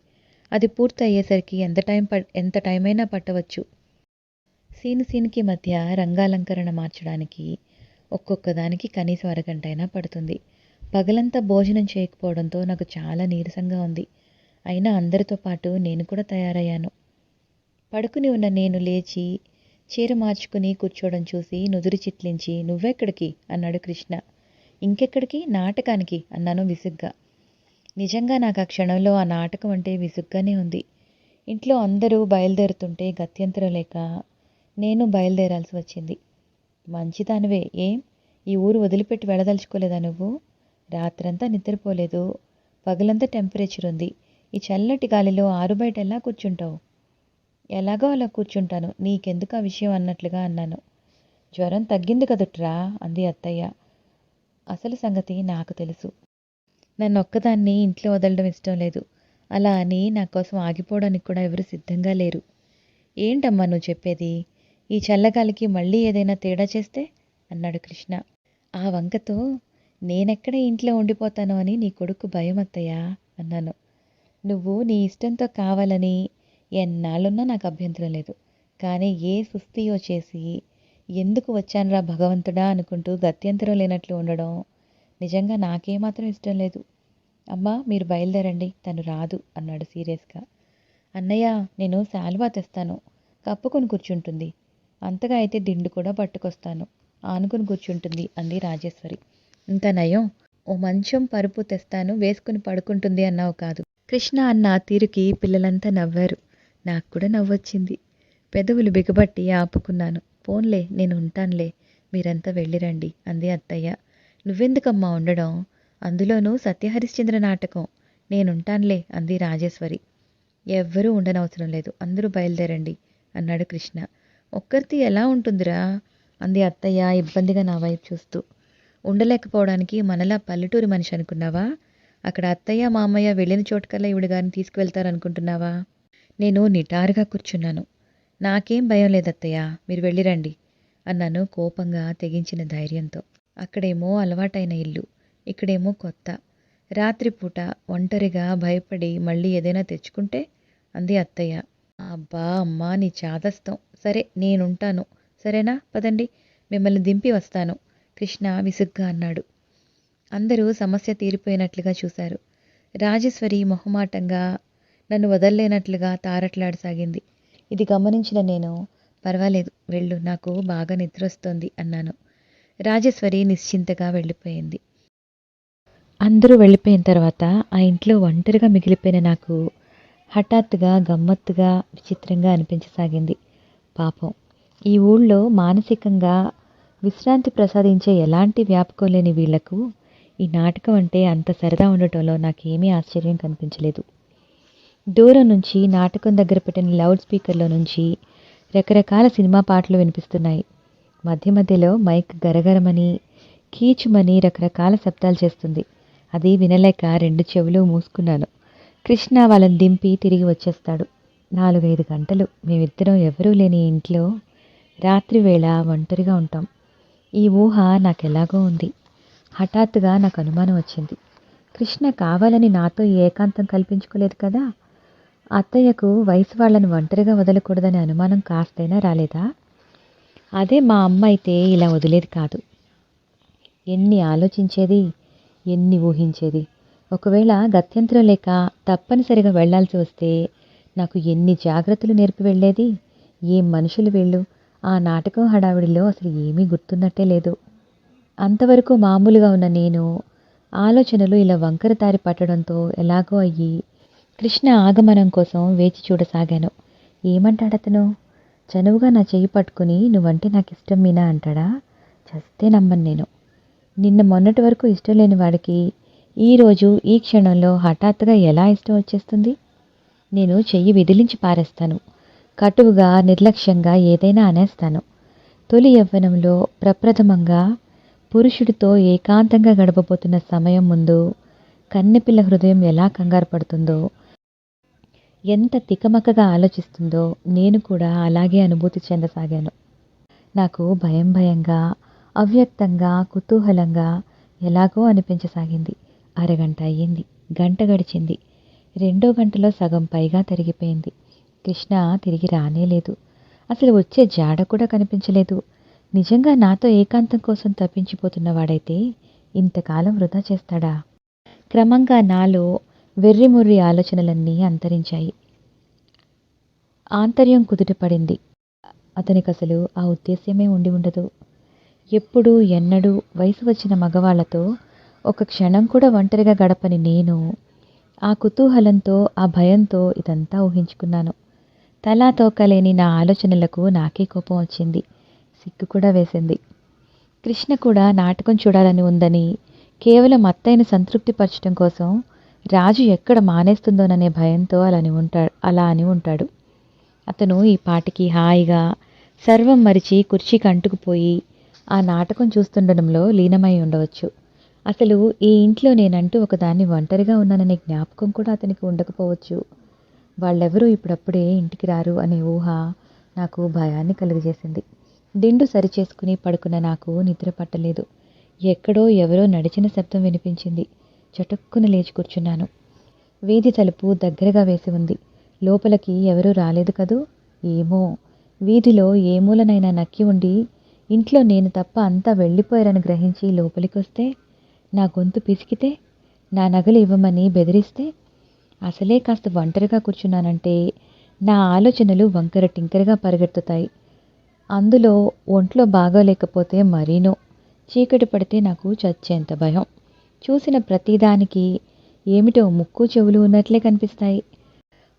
అది పూర్తి అయ్యేసరికి ఎంత టైమైనా పట్టవచ్చు. సీనుకి మధ్య రంగాలంకరణ మార్చడానికి ఒక్కొక్కదానికి కనీసం అరగంటైనా పడుతుంది. పగలంతా భోజనం చేయకపోవడంతో నాకు చాలా నీరసంగా ఉంది. అయినా అందరితో పాటు నేను కూడా తయారయ్యాను. పడుకుని ఉన్న నేను లేచి చీర మార్చుకుని కూర్చోవడం చూసి నుదురు చిట్లించి నువ్వెక్కడికి అన్నాడు కృష్ణ. ఇంకెక్కడికి? నాటకానికి అన్నాను విసుగ్గా. నిజంగా నాకు ఆ క్షణంలో ఆ నాటకం అంటే విసుగ్గానే ఉంది. ఇంట్లో అందరూ బయలుదేరుతుంటే గత్యంతరం లేక నేను బయలుదేరాల్సి వచ్చింది. మంచిదానివే. ఏం ఈ ఊరు వదిలిపెట్టి వెళ్ళదలుచుకోలేదా నువ్వు? రాత్రంతా నిద్రపోలేదు. పగలంతా టెంపరేచర్ ఉంది. ఈ చల్లటి గాలిలో ఆరుబయట ఎలా కూర్చుంటావు? ఎలాగో అలా కూర్చుంటాను. నీకెందుకు ఆ విషయం అన్నట్లుగా అన్నాను. జ్వరం తగ్గింది కదుట్రా అంది అత్తయ్య. అసలు సంగతి నాకు తెలుసు. నన్నొక్కదాన్ని ఇంట్లో వదలడం ఇష్టం లేదు. అలా అని నా కోసం ఆగిపోవడానికి కూడా ఎవరు సిద్ధంగా లేరు. ఏంటమ్మా నువ్వు చెప్పేది? ఈ చల్లగాలికి మళ్ళీ ఏదైనా తేడా చేస్తే అన్నాడు కృష్ణ. ఆ వంకతో నేనెక్కడ ఇంట్లో ఉండిపోతాను అని నీ కొడుకు భయం అత్తయ్యా అన్నాను. నువ్వు నీ ఇష్టంతో కావాలని ఎన్నాళ్ళున్నా నాకు అభ్యంతరం లేదు. కానీ ఏ సుస్థియో చేసి ఎందుకు వచ్చానురా భగవంతుడా అనుకుంటూ గత్యంతరం లేనట్లు ఉండడం నిజంగా నాకేమాత్రం ఇష్టం లేదు. అమ్మా మీరు బయలుదేరండి, తను రాదు అన్నాడు సీరియస్గా. అన్నయ్య నేను శాలువా తెస్తాను, కప్పుకొని కూర్చుంటుంది. అంతగా అయితే దిండు కూడా పట్టుకొస్తాను, ఆనుకుని కూర్చుంటుంది అంది రాజేశ్వరి. ఇంకా నయం, ఓ మంచం పరుపు తెస్తాను వేసుకుని పడుకుంటుంది అన్నావు కాదు. కృష్ణ అన్న తీరుకి పిల్లలంతా నవ్వారు. నాకు కూడా నవ్వొచ్చింది. పెదవులు బిగబట్టి ఆపుకున్నాను. పోన్లే నేను ఉంటానులే, మీరంతా వెళ్ళిరండి అంది అత్తయ్య. నువ్వెందుకమ్మా ఉండడం? అందులోనూ సత్యహరిశ్చంద్ర నాటకం. నేనుంటానులే అంది రాజేశ్వరి. ఎవ్వరూ ఉండనవసరం లేదు, అందరూ బయలుదేరండి అన్నాడు కృష్ణ. ఒక్కరిది ఎలా ఉంటుందిరా అంది అత్తయ్య ఇబ్బందిగా నా వైపు చూస్తూ. ఉండలేకపోవడానికి మనలా పల్లెటూరి మనిషి అనుకున్నావా? అక్కడ అత్తయ్య మామయ్య వెళ్ళిన చోటుకల్లా ఈవిడ గారిని తీసుకువెళ్తారనుకుంటున్నావా? నేను నిటారుగా కూర్చున్నాను. నాకేం భయం లేదత్తయ్య, మీరు వెళ్ళిరండి అన్నాను కోపంగా తెగించిన ధైర్యంతో. అక్కడేమో అలవాటైన ఇల్లు, ఇక్కడేమో కొత్త. రాత్రిపూట ఒంటరిగా భయపడి మళ్ళీ ఏదైనా తెచ్చుకుంటే అంది అత్తయ్య. అబ్బా! అమ్మా! నీ చాదస్తం. సరే నేనుంటాను. సరేనా? పదండి. మిమ్మల్ని దింపి వస్తాను. కృష్ణ విసుగ్గా అన్నాడు. అందరూ సమస్య తీరిపోయినట్లుగా చూశారు. రాజేశ్వరి మొహమాటంగా నన్ను వదల్లేనట్లుగా తారట్లాడసాగింది. ఇది గమనించిన నేను, పర్వాలేదు వెళ్ళు, నాకు బాగా నిద్రొస్తోంది అన్నాను. రాజేశ్వరి నిశ్చింతగా వెళ్ళిపోయింది. అందరూ వెళ్ళిపోయిన తర్వాత ఆ ఇంట్లో ఒంటరిగా మిగిలిపోయిన నాకు హఠాత్తుగా, గమ్మత్తుగా, విచిత్రంగా అనిపించసాగింది. పాపం ఈ ఊళ్ళో మానసికంగా విశ్రాంతి ప్రసాదించే ఎలాంటి వ్యాపకం లేని వీళ్లకు ఈ నాటకం అంటే అంత సరదా ఉండటంలో నాకేమీ ఆశ్చర్యం కనిపించలేదు. దూరం నుంచి నాటకం దగ్గర పెట్టిన లౌడ్ స్పీకర్లో నుంచి రకరకాల సినిమా పాటలు వినిపిస్తున్నాయి. మధ్య మధ్యలో మైక్ గరగరమని, కీచుమని రకరకాల శబ్దాలు చేస్తుంది. అది వినలేక 2 చెవులు మూసుకున్నాను. కృష్ణ వాళ్ళని దింపి తిరిగి వచ్చేస్తాడు. 4-5 గంటలు మేమిద్దరం ఎవరూ లేని ఇంట్లో రాత్రివేళ ఒంటరిగా ఉంటాం. ఈ ఊహ నాకెలాగో ఉంది. హఠాత్తుగా నాకు అనుమానం వచ్చింది. కృష్ణ కావాలని నాతో ఈ ఏకాంతం కల్పించుకోలేదు కదా? అత్తయ్యకు వయసు వాళ్ళని ఒంటరిగా వదలకూడదనే అనుమానం కాస్తైనా రాలేదా? అదే మా అమ్మ అయితే ఇలా వదిలేది కాదు. ఎన్ని ఆలోచించేది, ఎన్ని ఊహించేది. ఒకవేళ గత్యంతరం లేక తప్పనిసరిగా వెళ్లాల్సి వస్తే నాకు ఎన్ని జాగ్రత్తలు నేర్పి వెళ్ళేది. ఏం మనుషులు వీళ్ళు! ఆ నాటకం హడావిడిలో అసలు ఏమీ గుర్తున్నట్టే లేదు. అంతవరకు మామూలుగా ఉన్న నేను ఆలోచనలు ఇలా వంకర దారి పట్టడంతో ఎలాగో అయ్యి కృష్ణ ఆగమనం కోసం వేచి చూడసాగాను. ఏమంటాడతను? చనువుగా నా చెయ్యి పట్టుకుని నువ్వంటే నాకు ఇష్టం మీనా అంటాడా? చస్తే నమ్మను నేను. నిన్న మొన్నటి వరకు ఇష్టం లేని వాడికి ఈరోజు ఈ క్షణంలో హఠాత్తుగా ఎలా ఇష్టం వచ్చేస్తుంది? నేను చెయ్యి విదిలించి పారేస్తాను. కటువుగా, నిర్లక్ష్యంగా ఏదైనా అనేస్తాను. తొలి యవ్వనంలో ప్రప్రథమంగా పురుషుడితో ఏకాంతంగా గడపబోతున్న సమయం ముందు కన్నెపిల్ల హృదయం ఎలా కంగారు పడుతుందో, ఎంత తికమకగా ఆలోచిస్తుందో నేను కూడా అలాగే అనుభూతి చెందసాగాను. నాకు భయం భయంగా, అవ్యక్తంగా, కుతూహలంగా ఎలాగో అనిపించసాగింది. అరగంట అయ్యింది. గంట గడిచింది. 2వ గంటలో సగం పైగా తరిగిపోయింది. కృష్ణ తిరిగి రానేలేదు. అసలు వచ్చే జాడ కూడా కనిపించలేదు. నిజంగా నాతో ఏకాంతం కోసం తప్పించిపోతున్నవాడైతే ఇంతకాలం వృధా చేస్తాడా? క్రమంగా నాలో వెర్రిముర్రి ఆలోచనలన్నీ అంతరించాయి. ఆంతర్యం కుదుటపడింది. అతనికసలు ఆ ఉద్దేశ్యమే ఉండి ఉండదు. ఎప్పుడూ ఎన్నడూ వయసు వచ్చిన మగవాళ్లతో ఒక క్షణం కూడా ఒంటరిగా గడపని నేను ఆ కుతూహలంతో, ఆ భయంతో ఇదంతా ఊహించుకున్నాను. తలా తోకలేని నా ఆలోచనలకు నాకే కోపం వచ్చింది. సిగ్గు కూడా వేసింది. కృష్ణ కూడా నాటకం చూడాలని ఉందని, కేవలం అత్తయ్యను సంతృప్తిపరచడం కోసం రాజు ఎక్కడ మానేస్తుందోననే భయంతో అలా అని ఉంటాడు. అతను ఈ పాటికి హాయిగా సర్వం మరిచి కుర్చీకి అంటుకుపోయి ఆ నాటకం చూస్తుండడంలో లీనమై ఉండవచ్చు. అసలు ఈ ఇంట్లో నేనంటూ ఒకదాన్ని ఒంటరిగా ఉన్నాననే జ్ఞాపకం కూడా అతనికి ఉండకపోవచ్చు. వాళ్ళెవరూ ఇప్పుడప్పుడే ఇంటికి రారు అనే ఊహ నాకు భయాన్ని కలుగజేసింది. దిండు సరిచేసుకుని పడుకున్న నాకు నిద్ర పట్టలేదు. ఎక్కడో ఎవరో నడిచిన శబ్దం వినిపించింది. చటుక్కున లేచి కూర్చున్నాను. వీధి తలుపు దగ్గరగా వేసి ఉంది. లోపలికి ఎవరూ రాలేదు కదూ? ఏమో, వీధిలో ఏ మూలనైనా నక్కి ఉండి ఇంట్లో నేను తప్ప అంతా వెళ్ళిపోయారని గ్రహించి లోపలికొస్తే, నా గొంతు పిసికితే, నా నగలు ఇవ్వమని బెదిరిస్తే, అసలే కాస్త ఒంటరిగా కూర్చున్నానంటే నా ఆలోచనలు వంకర టింకరగా పరిగెత్తుతాయి. అందులో ఒంట్లో బాగోలేకపోతే మరీనూ. చీకటి పడితే నాకు చచ్చేంత భయం. చూసిన ప్రతిదానికి ఏమిటో ముక్కు చెవులు ఉన్నట్లే కనిపిస్తాయి.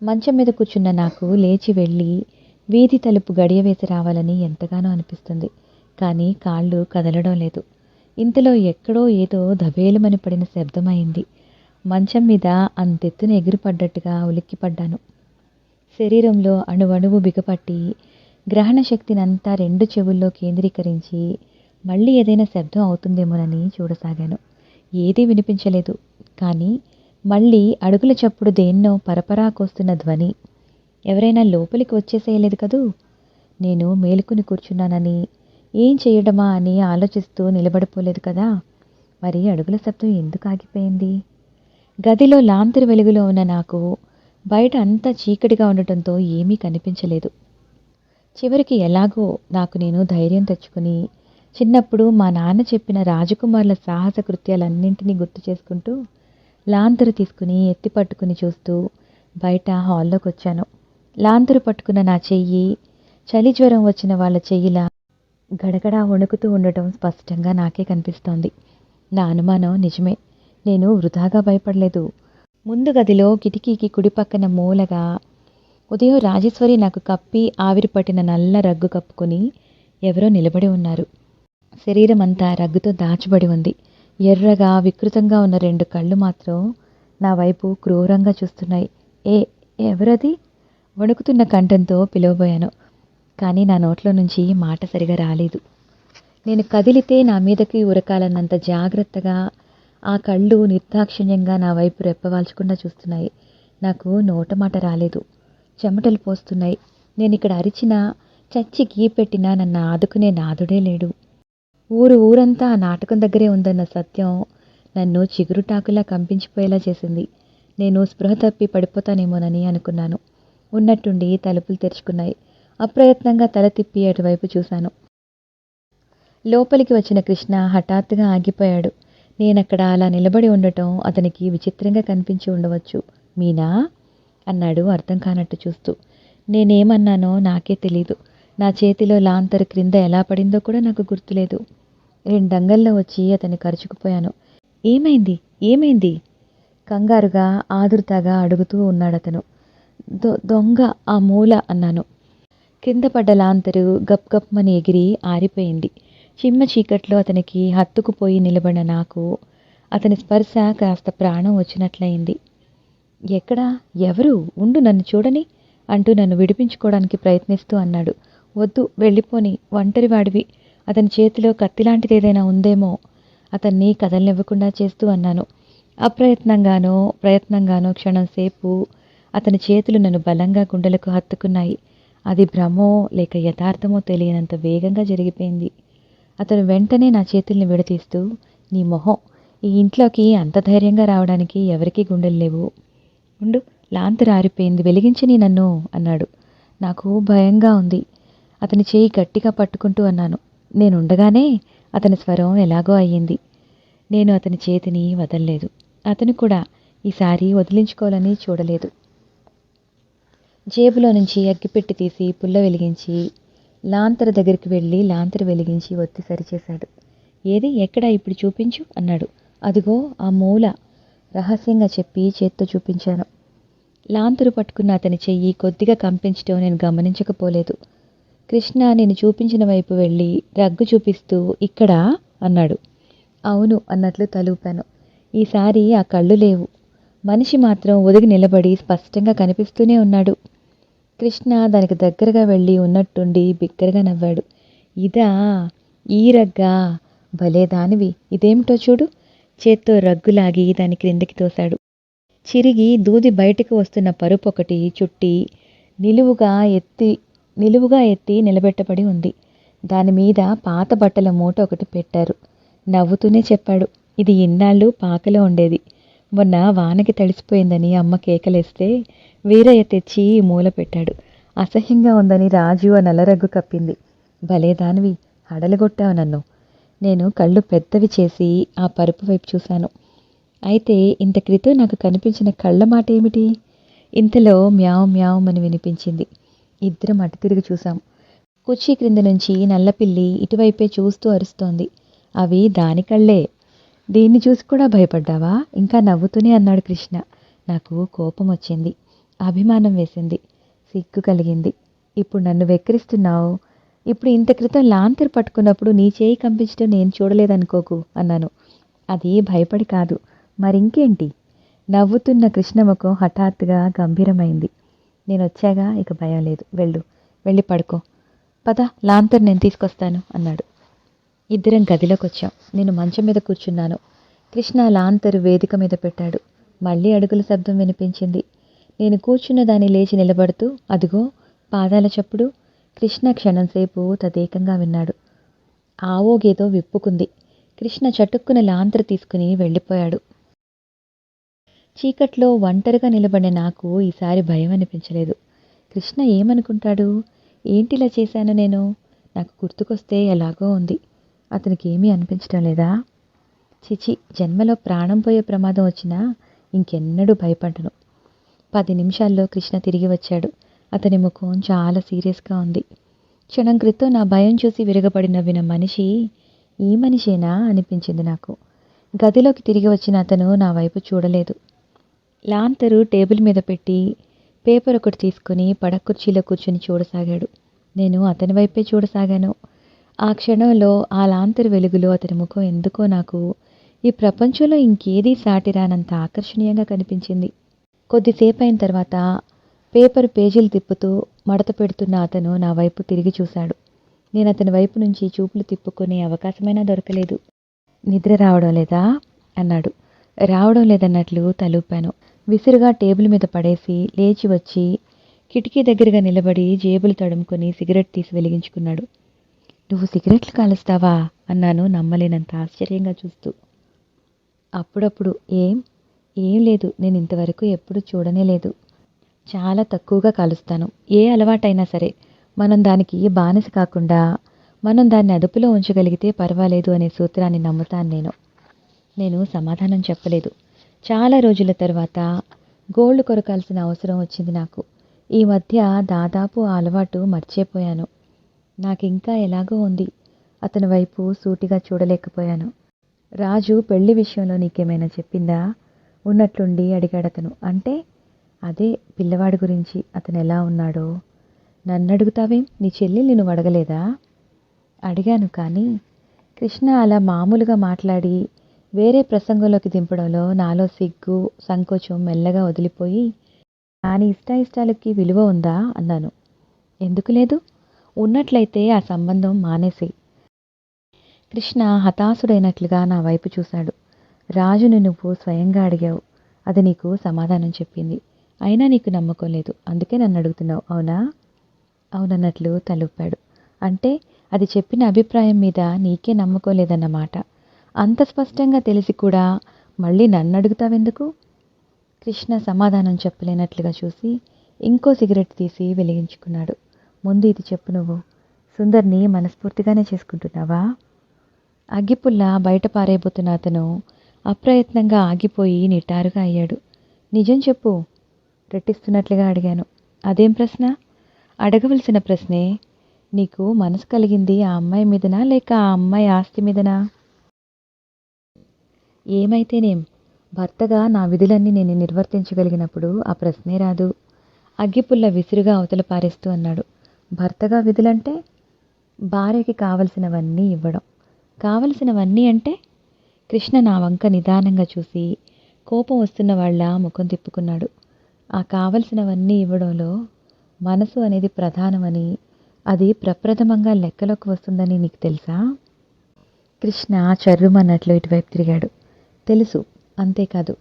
మంచం మీద కూర్చున్న నాకు లేచి వెళ్ళి వీధి తలుపు గడియ వేసి రావాలని ఎంతగానో అనిపిస్తుంది. కానీ కాళ్ళు కదలడం లేదు. ఇంతలో ఎక్కడో ఏదో దబేలుమని పడిన శబ్దమైంది. మంచం మీద అంతెత్తున ఎగిరిపడ్డట్టుగా ఉలిక్కిపడ్డాను. శరీరంలో అణువణువు బిగపట్టి గ్రహణ శక్తినంతా 2 చెవుల్లో కేంద్రీకరించి మళ్ళీ ఏదైనా శబ్దం అవుతుందేమోనని చూడసాగాను. ఏదీ వినిపించలేదు. కానీ మళ్ళీ అడుగుల చప్పుడు దేన్నో పరపరా కోస్తున్న ధ్వని. ఎవరైనా లోపలికి వచ్చేసేయలేదు కదూ? నేను మేలుకుని కూర్చున్నానని, ఏం చేయడమా అని ఆలోచిస్తూ నిలబడిపోలేదు కదా? మరి అడుగుల శబ్దం ఎందుకు ఆగిపోయింది? గదిలో లాంతరు వెలుగులో ఉన్న నాకు బయట అంతా చీకటిగా ఉండటంతో ఏమీ కనిపించలేదు. చివరికి ఎలాగో నాకు నేను ధైర్యం తెచ్చుకుని చిన్నప్పుడు మా నాన్న చెప్పిన రాజకుమారుల సాహస కృత్యాలన్నింటినీ గుర్తు చేసుకుంటూ లాంతరు తీసుకుని ఎత్తి పట్టుకుని చూస్తూ బయట హాల్లోకొచ్చాను. లాంతరు పట్టుకున్న నా చెయ్యి చలి జ్వరం వచ్చిన వాళ్ళ చెయ్యిలా గడగడా వణుకుతూ ఉండటం స్పష్టంగా నాకే కనిపిస్తోంది. నా అనుమానం నిజమే. నేను వృధాగా భయపడలేదు. ముందు గదిలో కిటికీకి కుడి పక్కన మూలగా ఉదయం రాజేశ్వరి నాకు కప్పి ఆవిరి పట్టిన నల్ల రగ్గు కప్పుకొని ఎవరో నిలబడి ఉన్నారు. శరీరం అంతా రగ్గుతో దాచబడి ఉంది. ఎర్రగా వికృతంగా ఉన్న 2 కళ్ళు మాత్రం నా వైపు క్రూరంగా చూస్తున్నాయి. ఏ ఎవరది? వణుకుతున్న కంఠంతో పిలవబోయాను. కానీ నా నోట్లో నుంచి మాట సరిగా రాలేదు. నేను కదిలితే నా మీదకి ఉరకాలన్నంత జాగ్రత్తగా ఆ కళ్ళు నిర్దాక్షిణ్యంగా నా వైపు రెప్పవాల్చకుండా చూస్తున్నాయి. నాకు నోటమాట రాలేదు. చెమటలు పోస్తున్నాయి. నేనిక్కడ అరిచినా, చచ్చి గీపెట్టినా నన్ను ఆదుకునే నాథుడే లేడు. ఊరంతా ఆ నాటకం దగ్గరే ఉందన్న సత్యం నన్ను చిగురుటాకులా కంపించిపోయేలా చేసింది. నేను స్పృహ తప్పి పడిపోతానేమోనని అనుకున్నాను. ఉన్నట్టుండి తలుపులు తెరుచుకున్నాయి. అప్రయత్నంగా తల తిప్పి అటువైపు చూశాను. లోపలికి వచ్చిన కృష్ణ హఠాత్తుగా ఆగిపోయాడు. నేనక్కడ అలా నిలబడి ఉండటం అతనికి విచిత్రంగా కనిపించి ఉండవచ్చు. మీనా? అన్నాడు అర్థం కానట్టు చూస్తూ. నేనేమన్నానో నాకే తెలీదు. నా చేతిలో లాంతరు క్రింద ఎలా పడిందో కూడా నాకు గుర్తులేదు. 2 అంగల్లో వచ్చి అతన్ని కరుచుకుపోయాను. ఏమైంది? ఏమైంది? కంగారుగా ఆదుర్దాగా అడుగుతూ ఉన్నాడతను. దొంగ ఆ మూల అన్నాను. కింద పడ్డ లాంతరు గప్ గప్మని ఎగిరి ఆరిపోయింది. చిమ్మ చీకట్లో అతనికి హత్తుకుపోయి నిలబడిన నాకు అతని స్పర్శ కాస్త ప్రాణం వచ్చినట్లయింది. ఎక్కడా? ఎవరు? ఉండు, నన్ను చూడని అంటూ నన్ను విడిపించుకోవడానికి ప్రయత్నిస్తూ అన్నాడు. వద్దు, వెళ్ళిపోని, ఒంటరివాడివి. అతని చేతిలో కత్తిలాంటిదేదైనా ఉందేమో అతన్ని కదలనివ్వకుండా చేస్తూ అన్నాను. ప్రయత్నంగానో క్షణంసేపు అతని చేతులు నన్ను బలంగా గుండెలకు హత్తుకున్నాయి. అది భ్రమో లేక యథార్థమో తెలియనంత వేగంగా జరిగిపోయింది. అతను వెంటనే నా చేతుల్ని విడతీస్తూ, నీ మొహం, ఈ ఇంట్లోకి అంత ధైర్యంగా రావడానికి ఎవరికీ గుండెలు లేవు. ఉండు, లాంతరు ఆరిపోయింది, వెలిగించని నన్ను అన్నాడు. నాకు భయంగా ఉంది. అతని చేయి గట్టిగా పట్టుకుంటూ అన్నాను. నేనుండగానే అతని స్వరం ఎలాగో అయ్యింది. నేను అతని చేతిని వదల్లేదు. అతను కూడా ఈసారి వదిలించుకోవాలని చూడలేదు. జేబులో నుంచి అగ్గిపెట్టి తీసి పుల్ల వెలిగించి లాంతరు దగ్గరికి వెళ్ళి లాంతరు వెలిగించి ఒత్తి సరిచేశాడు. ఏది, ఎక్కడ, ఇప్పుడు చూపించు అన్నాడు. అదిగో ఆ మూల రహస్యంగా చెప్పి చేత్తో చూపించాను. లాంతరు పట్టుకున్న అతని చెయ్యి కొద్దిగా కంపించడం నేను గమనించకపోలేదు. కృష్ణ నేను చూపించిన వైపు వెళ్ళి రగ్గు చూపిస్తూ ఇక్కడా అన్నాడు. అవును అన్నట్లు తలూపాను. ఈసారి ఆ కళ్ళు లేవు. మనిషి మాత్రం ఒదిగి నిలబడి స్పష్టంగా కనిపిస్తూనే ఉన్నాడు. కృష్ణ దానికి దగ్గరగా వెళ్ళి ఉన్నట్టుండి బిగ్గరగా నవ్వాడు. ఇదా? ఈ రగ్గా? భలే దానివి, ఇదేమిటో చూడు. చేత్తో రగ్గులాగి దాని క్రిందికి తోశాడు. చిరిగి దూది బయటకు వస్తున్న పరుపు ఒకటి చుట్టి నిలువుగా ఎత్తి నిలబెట్టబడి ఉంది. దానిమీద పాత బట్టల మూట ఒకటి పెట్టారు. నవ్వుతూనే చెప్పాడు, ఇది ఇన్నాళ్ళు పాకలో ఉండేది. మొన్న వానకి తడిసిపోయిందని అమ్మ కేకలేస్తే వీరయ్య తెచ్చి మూల పెట్టాడు. అసహ్యంగా ఉందని రాజు ఆ నల్లరగ్గు కప్పింది. భలే దానివి, హడలగొట్టావు నన్ను. నేను కళ్ళు పెద్దవి చేసి ఆ పరుపు వైపు చూశాను. అయితే ఇంత క్రితం నాకు కనిపించిన కళ్ళ మాట ఏమిటి? ఇంతలో మ్యావ్ మ్యావ్ అని వినిపించింది. ఇద్దరం అటు తిరిగి చూశాం. కుర్చీ క్రింద నుంచి నల్లపిల్లి ఇటువైపే చూస్తూ అరుస్తోంది. అవి దాని కళ్ళే. దీన్ని చూసి కూడా భయపడ్డావా? ఇంకా నవ్వుతూనే అన్నాడు కృష్ణ. నాకు కోపం వచ్చింది, అభిమానం వేసింది, సిగ్గు కలిగింది. ఇప్పుడు నన్ను వెక్కిరిస్తున్నావు. ఇప్పుడు ఇంత క్రితం లాంతరు పట్టుకున్నప్పుడు నీ చేయి కంపించడం నేను చూడలేదనుకోకు అన్నాను. అది భయపడి కాదు, మరింకేంటి? నవ్వుతున్న కృష్ణముఖం హఠాత్తుగా గంభీరమైంది. నేనొచ్చాగా, ఇక భయం లేదు. వెళ్ళి పడుకో. పద, లాంతరు నేను తీసుకొస్తాను అన్నాడు. ఇద్దరం గదిలోకి వచ్చాం. నేను మంచం మీద కూర్చున్నాను. కృష్ణ లాంతరు వేదిక మీద పెట్టాడు. మళ్ళీ అడుగుల శబ్దం వినిపించింది. నేను కూర్చున్న దాన్ని లేచి నిలబడుతూ అదిగో పాదాల చప్పుడు. కృష్ణ క్షణంసేపు తదేకంగా విన్నాడు. ఆవో గేదో విప్పుకుంది. కృష్ణ చటుక్కున లాంతరు తీసుకుని వెళ్ళిపోయాడు. చీకట్లో ఒంటరిగా నిలబడిన నాకు ఈసారి భయం అనిపించలేదు. కృష్ణ ఏమనుకుంటాడు? ఏంటిలా చేశాను నేను? నాకు గుర్తుకొస్తే ఎలాగో ఉంది. అతనికి ఏమీ అనిపించడం లేదా? చిచి, జన్మలో ప్రాణం పోయే ప్రమాదం వచ్చినా ఇంకెన్నడూ భయపడను. 10 నిమిషాల్లో కృష్ణ తిరిగి వచ్చాడు. అతని ముఖం చాలా సీరియస్గా ఉంది. క్షణం క్రితం నా భయం చూసి విరగబడి నవ్విన మనిషి ఈ మనిషేనా అనిపించింది నాకు. గదిలోకి తిరిగి వచ్చిన అతను నా వైపు చూడలేదు. లాంతరు టేబుల్ మీద పెట్టి పేపర్ ఒకటి తీసుకుని పడక కుర్చీలో కూర్చుని చూడసాగాడు. నేను అతని వైపే చూడసాగాను. ఆ క్షణంలో ఆ లాంతరు వెలుగులో అతని ముఖం ఎందుకో నాకు ఈ ప్రపంచంలో ఇంకేదీ సాటిరానంత ఆకర్షణీయంగా కనిపించింది. కొద్దిసేపు అయిన తర్వాత పేపర్ పేజీలు తిప్పుతూ మడత పెడుతున్న అతను నా వైపు తిరిగి చూశాడు. నేను అతని వైపు నుంచి చూపులు తిప్పుకునే అవకాశమైనా దొరకలేదు. నిద్ర రావడం లేదా అన్నాడు. రావడం లేదన్నట్లు తలూపాను. విసురుగా టేబుల్ మీద పడేసి లేచి వచ్చి కిటికీ దగ్గరగా నిలబడి జేబులు తడుముకొని సిగరెట్ తీసి వెలిగించుకున్నాడు. నువ్వు సిగరెట్లు కాలుస్తావా అన్నాను నమ్మలేనంత ఆశ్చర్యంగా చూస్తూ. అప్పుడప్పుడు. ఏం లేదు, నేను ఇంతవరకు ఎప్పుడు చూడనే లేదు. చాలా తక్కువగా కాలుస్తాను. ఏ అలవాటైనా సరే మనం దానికి బానిస కాకుండా మనం దాన్ని అదుపులో ఉంచగలిగితే పర్వాలేదు అనే సూత్రాన్ని నమ్ముతాను నేను సమాధానం చెప్పలేదు. చాలా రోజుల తర్వాత గోళ్లు కొరకాల్సిన అవసరం వచ్చింది నాకు. ఈ మధ్య దాదాపు ఆ అలవాటు మర్చిపోయాను. నాకింకా ఎలాగో ఉంది. అతని వైపు సూటిగా చూడలేకపోయాను. రాజు పెళ్లి విషయంలో నీకేమైనా చెప్పిందా? ఉన్నట్లుండి అడిగాడతను. అంటే? అదే పిల్లవాడి గురించి, అతను ఎలా ఉన్నాడో. నన్నడుగుతావేం? నీ చెల్లెల్ని నువ్వు అడగలేదా? అడిగాను, కానీ కృష్ణ అలా మామూలుగా మాట్లాడి వేరే ప్రసంగంలోకి దింపడంలో నాలో సిగ్గు సంకోచం మెల్లగా వదిలిపోయి, దాని ఇష్టాయిష్టాలకి విలువ ఉందా అన్నాను. ఎందుకు లేదు? ఉన్నట్లయితే ఆ సంబంధం మానేసేయ్. కృష్ణ హతాశుడైనట్లుగా నా వైపు చూశాడు. రాజుని నువ్వు స్వయంగా అడిగావు. అది నీకు సమాధానం చెప్పింది. అయినా నీకు నమ్మకం లేదు. అందుకే నన్ను అడుగుతున్నావు, అవునా? అవునన్నట్లు తలూపాడు. అంటే అది చెప్పిన అభిప్రాయం మీద నీకే నమ్మకం లేదన్నమాట. అంత స్పష్టంగా తెలిసి కూడా మళ్ళీ నన్ను అడుగుతావెందుకు? కృష్ణ సమాధానం చెప్పలేనట్లుగా చూసి ఇంకో సిగరెట్ తీసి వెలిగించుకున్నాడు. ముందు ఇది చెప్పు, నువ్వు సుందర్ని మనస్ఫూర్తిగానే చేసుకుంటున్నావా? అగ్గిపుల్ల బయట పారేయబోతున్న అతను అప్రయత్నంగా ఆగిపోయి నిటారుగా అయ్యాడు. నిజం చెప్పు, రెట్టిస్తున్నట్లుగా అడిగాను. అదేం ప్రశ్న? అడగవలసిన ప్రశ్నే. నీకు మనసు కలిగింది ఆ అమ్మాయి మీదనా లేక ఆ అమ్మాయి ఆస్తి మీదనా? ఏమైతేనేం, భర్తగా నా విధులన్నీ నేను నిర్వర్తించగలిగినప్పుడు ఆ ప్రశ్నే రాదు. అగ్గిపుల్ల విసురుగా అవతల పారేస్తూ అన్నాడు. భర్తగా విధులంటే? భార్యకి కావలసినవన్నీ ఇవ్వడం. కావలసినవన్నీ అంటే? కృష్ణ నా వంక నిదానంగా చూసి కోపం వస్తున్న వాళ్ళ ముఖం తిప్పుకున్నాడు. ఆ కావలసినవన్నీ ఇవ్వడంలో మనసు అనేది ప్రధానమని, అది ప్రప్రథమంగా లెక్కలోకి వస్తుందని నీకు తెలుసా? కృష్ణ చర్రుమన్నట్లు ఇటువైపు తిరిగాడు. తెలుసు. అంతేకాదు,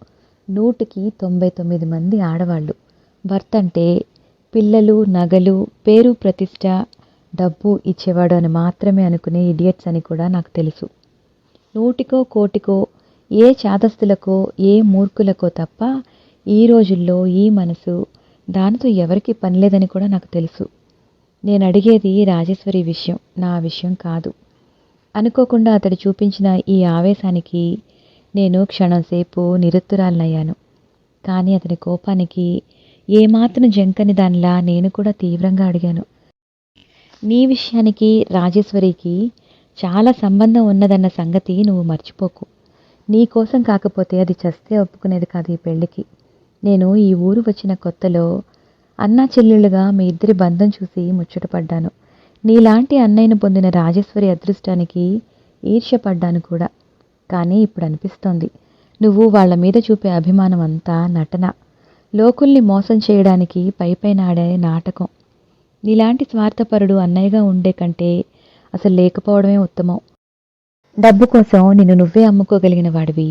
100కి 99 మంది ఆడవాళ్ళు భర్త అంటే పిల్లలు, నగలు, పేరు, ప్రతిష్ట, డబ్బు ఇచ్చేవాడు అని మాత్రమే అనుకునే ఇడియట్స్ అని కూడా నాకు తెలుసు. 100కో 1,00,00,000 ఏ చాదస్తులకో ఏ మూర్ఖులకో తప్ప ఈ రోజుల్లో ఈ మనసు దానితో ఎవరికి పనిలేదని కూడా నాకు తెలుసు. నేను అడిగేది రాజేశ్వరి విషయం, నా విషయం కాదు. అనుకోకుండా అతడు చూపించిన ఈ ఆవేశానికి నేను క్షణంసేపు నిరుత్తరాలనయ్యాను. కానీ అతని కోపానికి ఏమాత్రం జంకని దానిలా నేను కూడా తీవ్రంగా అడిగాను. నీ విషయానికి రాజేశ్వరికి చాలా సంబంధం ఉన్నదన్న సంగతి నువ్వు మర్చిపోకు. నీ కోసం కాకపోతే అది చస్తే ఒప్పుకునేది కాదు ఈ పెళ్లికి. నేను ఈ ఊరు వచ్చిన కొత్తలో అన్నా చెల్లెళ్ళుగా మీ ఇద్దరి బంధం చూసి ముచ్చటపడ్డాను. నీలాంటి అన్నయ్యను పొందిన రాజేశ్వరి అదృష్టానికి ఈర్ష్యపడ్డాను కూడా. కానీ ఇప్పుడు అనిపిస్తోంది, నువ్వు వాళ్ళ మీద చూపే అభిమానం అంతా నటన, లోకుల్ని మోసం చేయడానికి పైపైన ఆడే నాటకం. నీలాంటి స్వార్థపరుడు అన్నయ్యగా ఉండే కంటే అసలు లేకపోవడమే ఉత్తమం. డబ్బు కోసం నిన్ను నువ్వే అమ్ముకోగలిగిన వాడివి.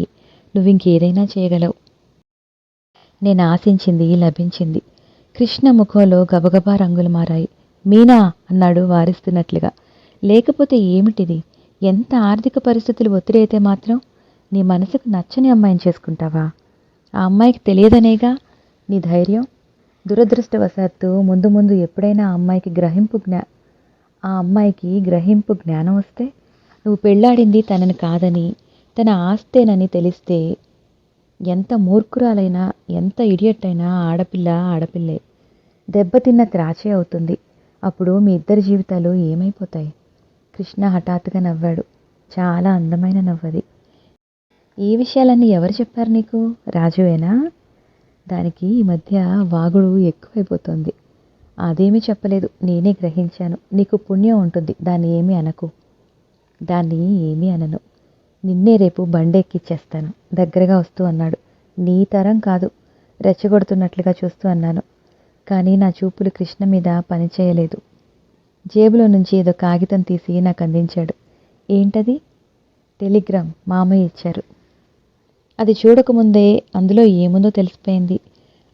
నువ్వింకేదైనా చేయగలవు. నేను ఆశించింది లభించింది. కృష్ణ ముఖంలో గబగబా రంగులు మారాయి. మీనా అన్నాడు వారిస్తున్నట్లుగా. లేకపోతే ఏమిటిది? ఎంత ఆర్థిక పరిస్థితులు ఒత్తిడి అయితే మాత్రం నీ మనసుకు నచ్చని అమ్మాయిని చేసుకుంటావా? ఆ అమ్మాయికి తెలియదనేగా నీ ధైర్యం. దురదృష్టవశాత్తు ముందు ముందు ఎప్పుడైనా ఆ అమ్మాయికి గ్రహింపు జ్ఞానం వస్తే నువ్వు పెళ్ళాడింది తనని కాదని, తన ఆస్తేనని తెలిస్తే ఎంత మూర్ఖురాలైనా, ఎంత ఇడియట్ అయినా ఆడపిల్ల ఆడపిల్లే. దెబ్బతిన్న త్రాచే అవుతుంది. అప్పుడు మీ ఇద్దరి జీవితాలు ఏమైపోతాయి? కృష్ణ హఠాత్తుగా నవ్వాడు. చాలా అందమైన నవ్వది. ఈ విషయాలన్నీ ఎవరు చెప్పారు నీకు? రాజువేనా? దానికి ఈ మధ్య వాగుడు ఎక్కువైపోతుంది. అదేమీ చెప్పలేదు, నేనే గ్రహించాను. నీకు పుణ్యం ఉంటుంది, దాన్ని ఏమీ అనకు. దాన్ని ఏమీ అనను. నిన్నే రేపు బండెక్కిచ్చేస్తాను. దగ్గరగా వస్తూ అన్నాడు. నీ తరం కాదు, రెచ్చగొడుతున్నట్లుగా చూస్తూ అన్నాను. కానీ నా చూపులు కృష్ణ మీద పనిచేయలేదు. జేబులో నుంచి ఏదో కాగితం తీసి నాకు అందించాడు. ఏంటది? టెలిగ్రామ్, మామయ్య ఇచ్చారు. అది చూడకముందే అందులో ఏముందో తెలిసిపోయింది.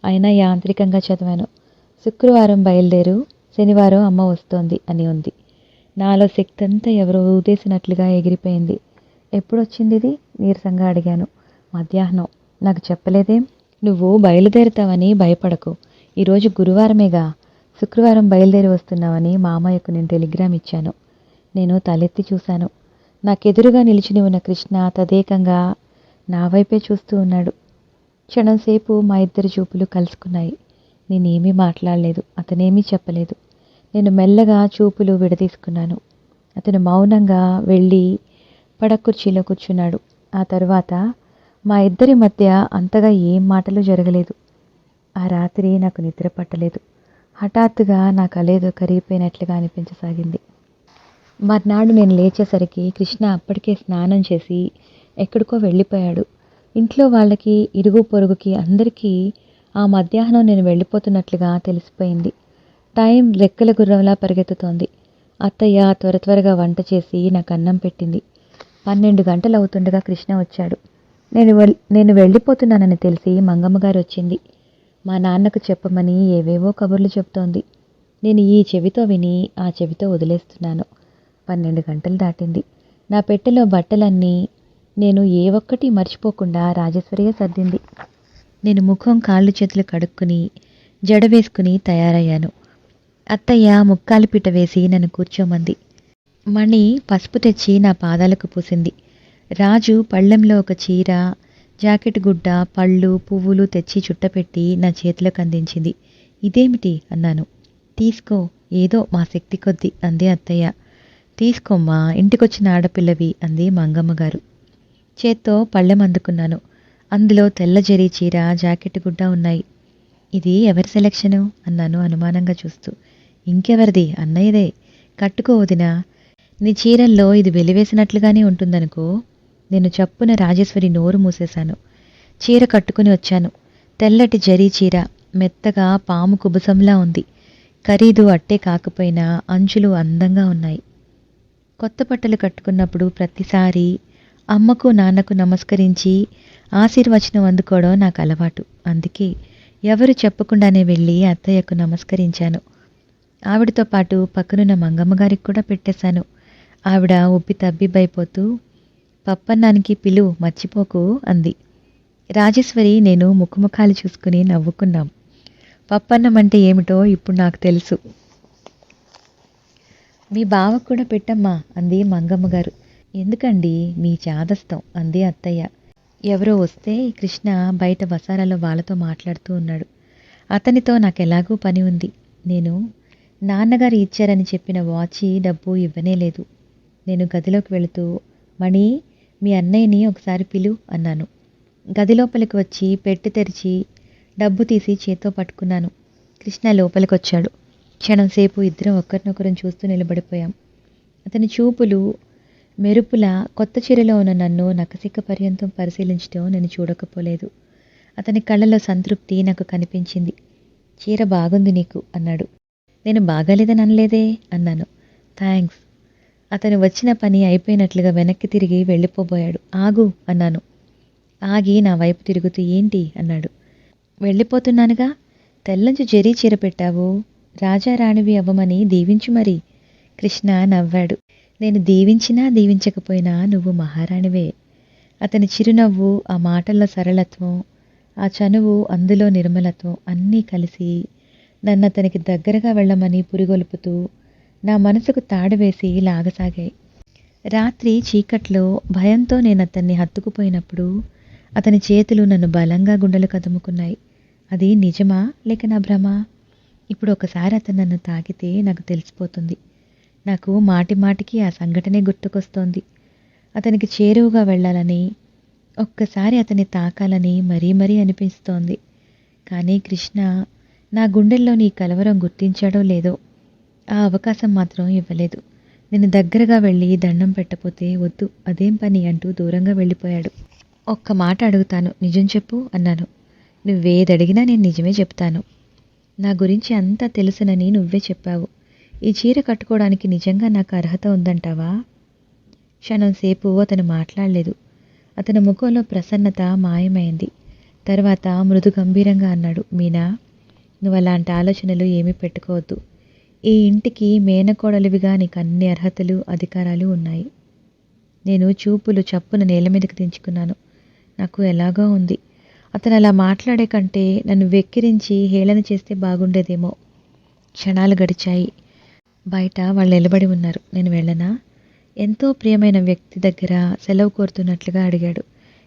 అయినా యాంత్రికంగా చదివాను. శుక్రవారం బయలుదేరు, శనివారం అమ్మ వస్తోంది అని ఉంది. నాలో శక్తి అంతా ఎవరో ఊదేసినట్లుగా ఎగిరిపోయింది. ఎప్పుడొచ్చింది ఇది? నీరసంగా అడిగాను. మధ్యాహ్నం. నాకు చెప్పలేదేం? నువ్వు బయలుదేరుతావని భయపడకు. ఈరోజు గురువారమేగా. శుక్రవారం బయలుదేరి వస్తున్నావని మామయ్యకు నేను టెలిగ్రామ్ ఇచ్చాను. నేను తలెత్తి చూశాను. నాకెదురుగా నిలిచిని ఉన్న కృష్ణ తదేకంగా నా వైపే చూస్తూ ఉన్నాడు. క్షణంసేపు మా ఇద్దరి చూపులు కలుసుకున్నాయి. నేనేమీ మాట్లాడలేదు, అతనేమీ చెప్పలేదు. నేను మెల్లగా చూపులు విడదీసుకున్నాను. అతను మౌనంగా వెళ్ళి పడకుర్చీలో కూర్చున్నాడు. ఆ తరువాత మా ఇద్దరి మధ్య అంతగా ఏం మాటలు జరగలేదు. ఆ రాత్రి నాకు నిద్ర పట్టలేదు. హఠాత్తుగా నా కలేదో కరిగిపోయినట్లుగా అనిపించసాగింది. మర్నాడు నేను లేచేసరికి కృష్ణ అప్పటికే స్నానం చేసి ఎక్కడికో వెళ్ళిపోయాడు. ఇంట్లో వాళ్ళకి, ఇరుగు పొరుగుకి అందరికీ ఆ మధ్యాహ్నం నేను వెళ్ళిపోతున్నట్లుగా తెలిసిపోయింది. టైం రెక్కల గుర్రంలా పరిగెత్తుతోంది. అత్తయ్య త్వర త్వరగా వంట చేసి నాకు అన్నం పెట్టింది. 12 గంటలు అవుతుండగా కృష్ణ వచ్చాడు. నేను వెళ్ళిపోతున్నానని తెలిసి మంగమ్మగారు వచ్చింది. మా నాన్నకు చెప్పమని ఏవేవో కబుర్లు చెప్తోంది. నేను ఈ చెవితో విని ఆ చెవితో వదిలేస్తున్నాను. 12 గంటలు దాటింది. నా పెట్టెలో బట్టలన్నీ నేను ఏ ఒక్కటి మర్చిపోకుండా రాజేశ్వరియే సర్దింది. నేను ముఖం, కాళ్ళు, చేతులు కడుక్కుని జడ వేసుకుని తయారయ్యాను. అత్తయ్య ముక్కాలి పీట వేసి నన్ను కూర్చోమంది. మణి పసుపు తెచ్చి నా పాదాలకు పూసింది. రాజు పళ్ళెంలో ఒక చీర, జాకెట్ గుడ్డ, పళ్ళు, పువ్వులు తెచ్చి చుట్టపెట్టి నా చేతిలోకి అందించింది. ఇదేమిటి అన్నాను. తీసుకో, ఏదో మా శక్తి కొద్దీ అంది అత్తయ్య. తీసుకోమ్మా, ఇంటికొచ్చిన ఆడపిల్లవి అంది మంగమ్మగారు. చేత్తో పళ్ళెం అందుకున్నాను. అందులో తెల్ల జరీ చీర, జాకెట్ గుడ్డ ఉన్నాయి. ఇది ఎవరి సెలక్షను అన్నాను అనుమానంగా చూస్తూ. ఇంకెవరిది? అన్నయ్యదే. కట్టుకో వదినా. నీ చీరల్లో ఇది వెలివేసినట్లుగానే ఉంటుందనుకో. నేను చప్పున రాజేశ్వరి నోరు మూసేశాను. చీర కట్టుకుని వచ్చాను. తెల్లటి జరీ చీర, మెత్తగా పాము కుబుసంలా ఉంది. ఖరీదు అట్టే కాకపోయినా అంచులు అందంగా ఉన్నాయి. కొత్త బట్టలు కట్టుకున్నప్పుడు ప్రతిసారి అమ్మకు, నాన్నకు నమస్కరించి ఆశీర్వచనం అందుకోవడం నాకు అలవాటు. అందుకే ఎవరు చెప్పకుండానే వెళ్ళి అత్తయ్యకు నమస్కరించాను. ఆవిడతో పాటు పక్కనున్న మంగమ్మగారికి కూడా పెట్టేశాను. ఆవిడ ఉబ్బి తబ్బిబ్బైపోతూ, పప్పన్నానికి పిలువు, మర్చిపోకు అంది. రాజేశ్వరి నేను ముఖముఖాలు చూసుకుని నవ్వుకున్నాం. పప్పన్నం అంటే ఏమిటో ఇప్పుడు నాకు తెలుసు. మీ బావకు కూడా పెట్టమ్మా అంది మంగమ్మగారు. ఎందుకండి, మీ చాదస్తం అంది అత్తయ్య. ఎవరో వస్తే కృష్ణ బయట వసారాలో వాళ్ళతో మాట్లాడుతూ ఉన్నాడు. అతనితో నాకెలాగూ పని ఉంది. నేను నాన్నగారు ఇచ్చారని చెప్పిన వాచి డబ్బు ఇవ్వనే లేదు. నేను గదిలోకి వెళుతూ, మణి, మీ అన్నయ్యని ఒకసారి పిలు అన్నాను. గదిలోపలికి వచ్చి పెట్టె తెరిచి డబ్బు తీసి చేత్తో పట్టుకున్నాను. కృష్ణ లోపలికొచ్చాడు. క్షణంసేపు ఇద్దరం ఒకరినొకరం చూస్తూ నిలబడిపోయాం. అతని చూపులు మెరుపులా కొత్త చీరలో ఉన్న నన్ను నకసిక పర్యంతం పరిశీలించడం నేను చూడకపోలేదు. అతని కళ్ళలో సంతృప్తి నాకు కనిపించింది. చీర బాగుంది నీకు అన్నాడు. నేను బాగాలేదని అనలేదే అన్నాను. థ్యాంక్స్. అతను వచ్చిన పని అయిపోయినట్లుగా వెనక్కి తిరిగి వెళ్ళిపోబోయాడు. ఆగు అన్నాను. ఆగి నా వైపు తిరుగుతూ ఏంటి అన్నాడు. వెళ్ళిపోతున్నానుగా. తెల్లంచు జరీ చీర పెట్టావు. రాజారాణివి అవ్వమని దీవించు మరి. కృష్ణ నవ్వాడు. నేను దీవించినా దీవించకపోయినా నువ్వు మహారాణివే. అతని చిరునవ్వు, ఆ మాటల్లో సరళత్వం, ఆ చనువు, అందులో నిర్మలత్వం అన్నీ కలిసి నన్నతనికి దగ్గరగా వెళ్ళమని పురిగొల్పుతూ నా మనసుకు తాడు వేసి లాగసాగాయి. రాత్రి చీకట్లో భయంతో నేనతన్ని హత్తుకుపోయినప్పుడు అతని చేతులు నన్ను బలంగా గుండెలకు అదుముకున్నాయి. అది నిజమా లేక నా భ్రమా? ఇప్పుడు ఒకసారి అతను నన్ను తాకితే నాకు తెలిసిపోతుంది. నాకు మాటి మాటికి ఆ సంఘటనే గుర్తుకొస్తోంది. అతనికి చేరువగా వెళ్ళాలని, ఒక్కసారి అతన్ని తాకాలని మరీ మరీ అనిపిస్తోంది. కానీ కృష్ణ నా గుండెల్లోని ఈ కలవరం గుర్తించాడో లేదో ఆ అవకాశం మాత్రం ఇవ్వలేదు. నేను దగ్గరగా వెళ్ళి దండం పెట్టపోతే వద్దు, అదేం పని అంటూ దూరంగా వెళ్ళిపోయాడు. ఒక్క మాట అడుగుతాను, నిజం చెప్పు అన్నాను. నువ్వేదడిగినా నేను నిజమే చెప్తాను. నా గురించి అంతా తెలుసునని నువ్వే చెప్పావు. ఈ చీర కట్టుకోవడానికి నిజంగా నాకు అర్హత ఉందంటావా? క్షణంసేపు అతను మాట్లాడలేదు. అతని ముఖంలో ప్రసన్నత మాయమైంది. తర్వాత మృదు గంభీరంగా అన్నాడు, మీనా, నువ్వు అలాంటి ఆలోచనలు ఏమీ పెట్టుకోవద్దు. ఈ ఇంటికి మేనకోడలివిగా నీకు అన్ని అర్హతలు, అధికారాలు ఉన్నాయి. నేను చూపులు చప్పున నేల మీదకి దించుకున్నాను. నాకు ఎలాగో ఉంది. అతను అలా మాట్లాడే కంటే నన్ను వెక్కిరించి హేళన చేస్తే బాగుండేదేమో. క్షణాలు గడిచాయి. బయట వాళ్ళు నిలబడి ఉన్నారు. నేను వెళ్ళనా? ఎంతో ప్రియమైన వ్యక్తి దగ్గర సెలవు కోరుతున్నట్లుగా అడిగాడు.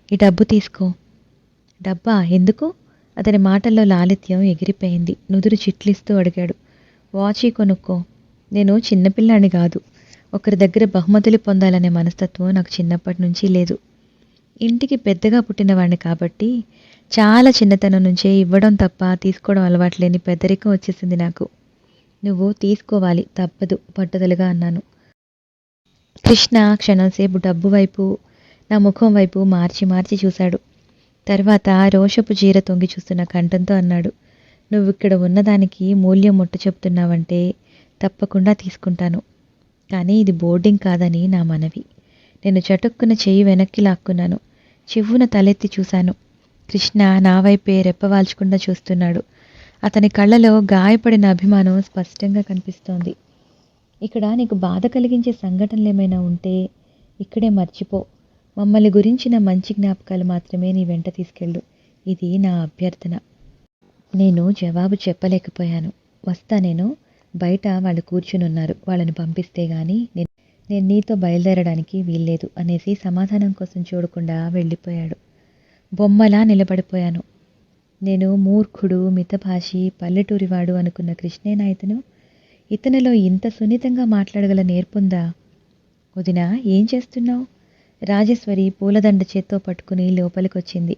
ఈ డబ్బు తీసుకో. డబ్బా? ఎందుకు? అతని మాటల్లో లాలిత్యం ఎగిరిపోయింది. నుదురు చిట్లిస్తూ అడిగాడు. వాచీ కొనుక్కో. నేను చిన్నపిల్లాన్ని కాదు. ఒకరి దగ్గర బహుమతులు పొందాలనే మనస్తత్వం నాకు చిన్నప్పటి నుంచి లేదు. ఇంటికి పెద్దగా పుట్టినవాడిని కాబట్టి చాలా చిన్నతనం నుంచే ఇవ్వడం తప్ప తీసుకోవడం అలవాట్లేని పెద్దరికం వచ్చేసింది నాకు. నువ్వు తీసుకోవాలి, తప్పదు పట్టుదలగా అన్నాను. కృష్ణ క్షణంసేపు డబ్బు వైపు, నా ముఖం వైపు మార్చి మార్చి చూశాడు. తర్వాత రోషపు చీర తొంగి చూస్తున్న కంఠంతో అన్నాడు, నువ్విక్కడ ఉన్నదానికి మూల్యం ముట్ట చెప్తున్నావంటే తప్పకుండా తీసుకుంటాను. కానీ ఇది బోర్డింగ్ కాదని నా మనవి. నేను చటుక్కున చెయ్యి వెనక్కి లాక్కున్నాను. చివ్వున తలెత్తి చూశాను. కృష్ణ నా వైపే రెప్పవాల్చకుండా చూస్తున్నాడు. అతని కళ్ళలో గాయపడిన అభిమానం స్పష్టంగా కనిపిస్తోంది. ఇక్కడ నీకు బాధ కలిగించే సంఘటనలు ఏమైనా ఉంటే ఇక్కడే మర్చిపో. మమ్మల్ని గురించిన మంచి జ్ఞాపకాలు మాత్రమే నీ వెంట తీసుకెళ్ళు. ఇది నా అభ్యర్థన. నేను జవాబు చెప్పలేకపోయాను. వస్తా నేను. బయట వాళ్ళు కూర్చునున్నారు. వాళ్ళని పంపిస్తే గాని నేను నీతో బయలుదేరడానికి వీల్లేదు అనేసి సమాధానం కోసం చూడకుండా వెళ్ళిపోయాడు. బొమ్మలా నిలబడిపోయాను. నేను మూర్ఖుడు, మితభాషి, పల్లెటూరివాడు అనుకున్న కృష్ణేనా ఇతను? ఇతనిలో ఇంత సున్నితంగా మాట్లాడగల నేర్పుందా? వదినా, ఏం చేస్తున్నావు? రాజేశ్వరి పూలదండ చేత్తో పట్టుకుని లోపలికొచ్చింది.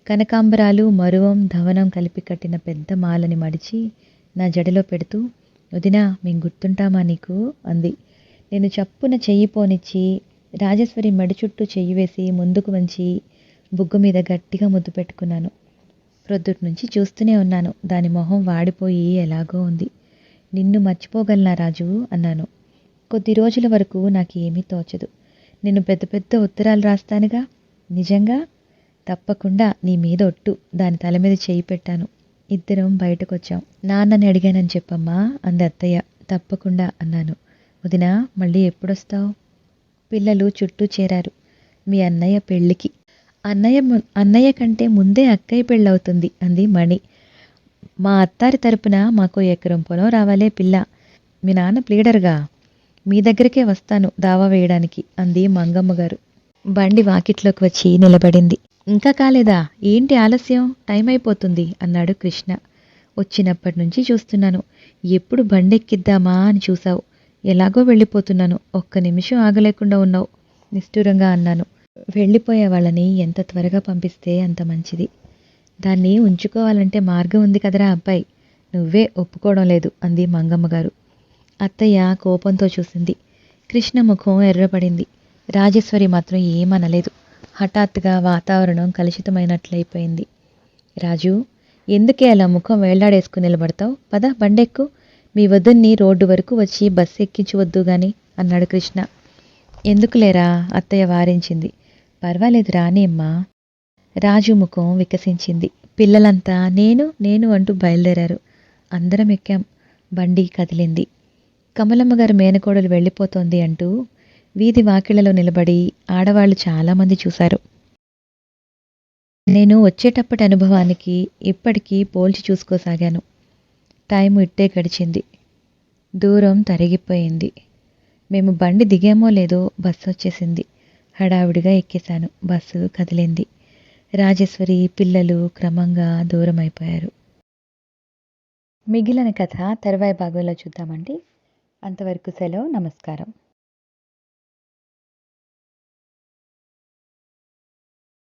కనకాంబరాలు, మరువం, ధవనం కలిపి కట్టిన పెద్ద మాలని మడిచి నా జడలో పెడుతూ, వదినా, మేం గుర్తుంటామా నీకు అంది. నేను చప్పున చెయ్యి పోనిచ్చి రాజేశ్వరి మెడ చుట్టూ చెయ్యి వేసి ముందుకు వంచి బుగ్గ మీద గట్టిగా ముద్దు పెట్టుకున్నాను. ప్రొద్దుటి నుంచి చూస్తూనే ఉన్నాను. దాని మొహం వాడిపోయి ఎలాగో ఉంది. నిన్ను మర్చిపోగలనా రాజు అన్నాను. కొద్ది రోజుల వరకు నాకు ఏమీ తోచదు. నేను పెద్ద పెద్ద ఉత్తరాలు రాస్తానుగా. నిజంగా? తప్పకుండా, నీ మీద ఒట్టు. దాని తల మీద చేయి పెట్టాను. ఇద్దరం బయటకొచ్చాం. నాన్నని అడిగానని చెప్పమ్మా అంది అత్తయ్య. తప్పకుండా అన్నాను. వదినా, మళ్ళీ ఎప్పుడొస్తావు? పిల్లలు చుట్టూ చేరారు. మీ అన్నయ్య పెళ్ళికి. అన్నయ్య కంటే ముందే అక్కయ్య పెళ్ళవుతుంది అంది మణి. మా అత్తారి తరపున మాకు ఎకరం పొలం రావాలే పిల్ల. మీ నాన్న ప్లీడర్గా. మీ దగ్గరికే వస్తాను దావా వేయడానికి అంది మంగమ్మ గారు. బండి వాకిట్లోకి వచ్చి నిలబడింది. ఇంకా కాలేదా? ఏంటి ఆలస్యం? టైం అయిపోతుంది అన్నాడు కృష్ణ. వచ్చినప్పటి నుంచి చూస్తున్నాను. ఎప్పుడు బండెక్కిద్దామా అని చూశావు. ఎలాగో వెళ్ళిపోతున్నాను. ఒక్క నిమిషం ఆగలేకుండా ఉన్నావు నిష్ఠూరంగా అన్నాను. వెళ్ళిపోయే వాళ్ళని ఎంత త్వరగా పంపిస్తే అంత మంచిది. దాన్ని ఉంచుకోవాలంటే మార్గం ఉంది కదరా అబ్బాయి. నువ్వే ఒప్పుకోవడం లేదు అంది మంగమ్మ గారు. అత్తయ్య కోపంతో చూసింది. కృష్ణ ముఖం ఎర్రపడింది. రాజేశ్వరి మాత్రం ఏమనలేదు. హఠాత్తుగా వాతావరణం కలుషితమైనట్లయిపోయింది. రాజు, ఎందుకే అలా ముఖం వేళ్లాడేసుకుని నిలబడతావు? పద, బండెక్కు. మీ వద్దుని రోడ్డు వరకు వచ్చి బస్సు ఎక్కించవద్దు గాని అన్నాడు కృష్ణ. ఎందుకులేరా అత్తయ్య వారించింది. పర్వాలేదు, రానేమ్మా. రాజు ముఖం వికసించింది. పిల్లలంతా నేను నేను అంటూ బయలుదేరారు. అందరం ఎక్కాం. బండి కదిలింది. కమలమ్మ గారు మేనకోడలు వెళ్ళిపోతోంది అంటూ వీధి వాకిళ్లలో నిలబడి ఆడవాళ్లు చాలామంది చూశారు. నేను వచ్చేటప్పటి అనుభవానికి ఇప్పటికీ పోల్చి చూసుకోసాగాను. టైము ఇట్టే గడిచింది. దూరం తరిగిపోయింది. మేము బండి దిగామో లేదో బస్సు వచ్చేసింది. హడావిడిగా ఎక్కేశాను. బస్సు కదిలింది. రాజేశ్వరి, పిల్లలు క్రమంగా దూరమైపోయారు. మిగిలిన కథ తరువాయి భాగంలో చూద్దామండి. అంతవరకు సెలవు. నమస్కారం.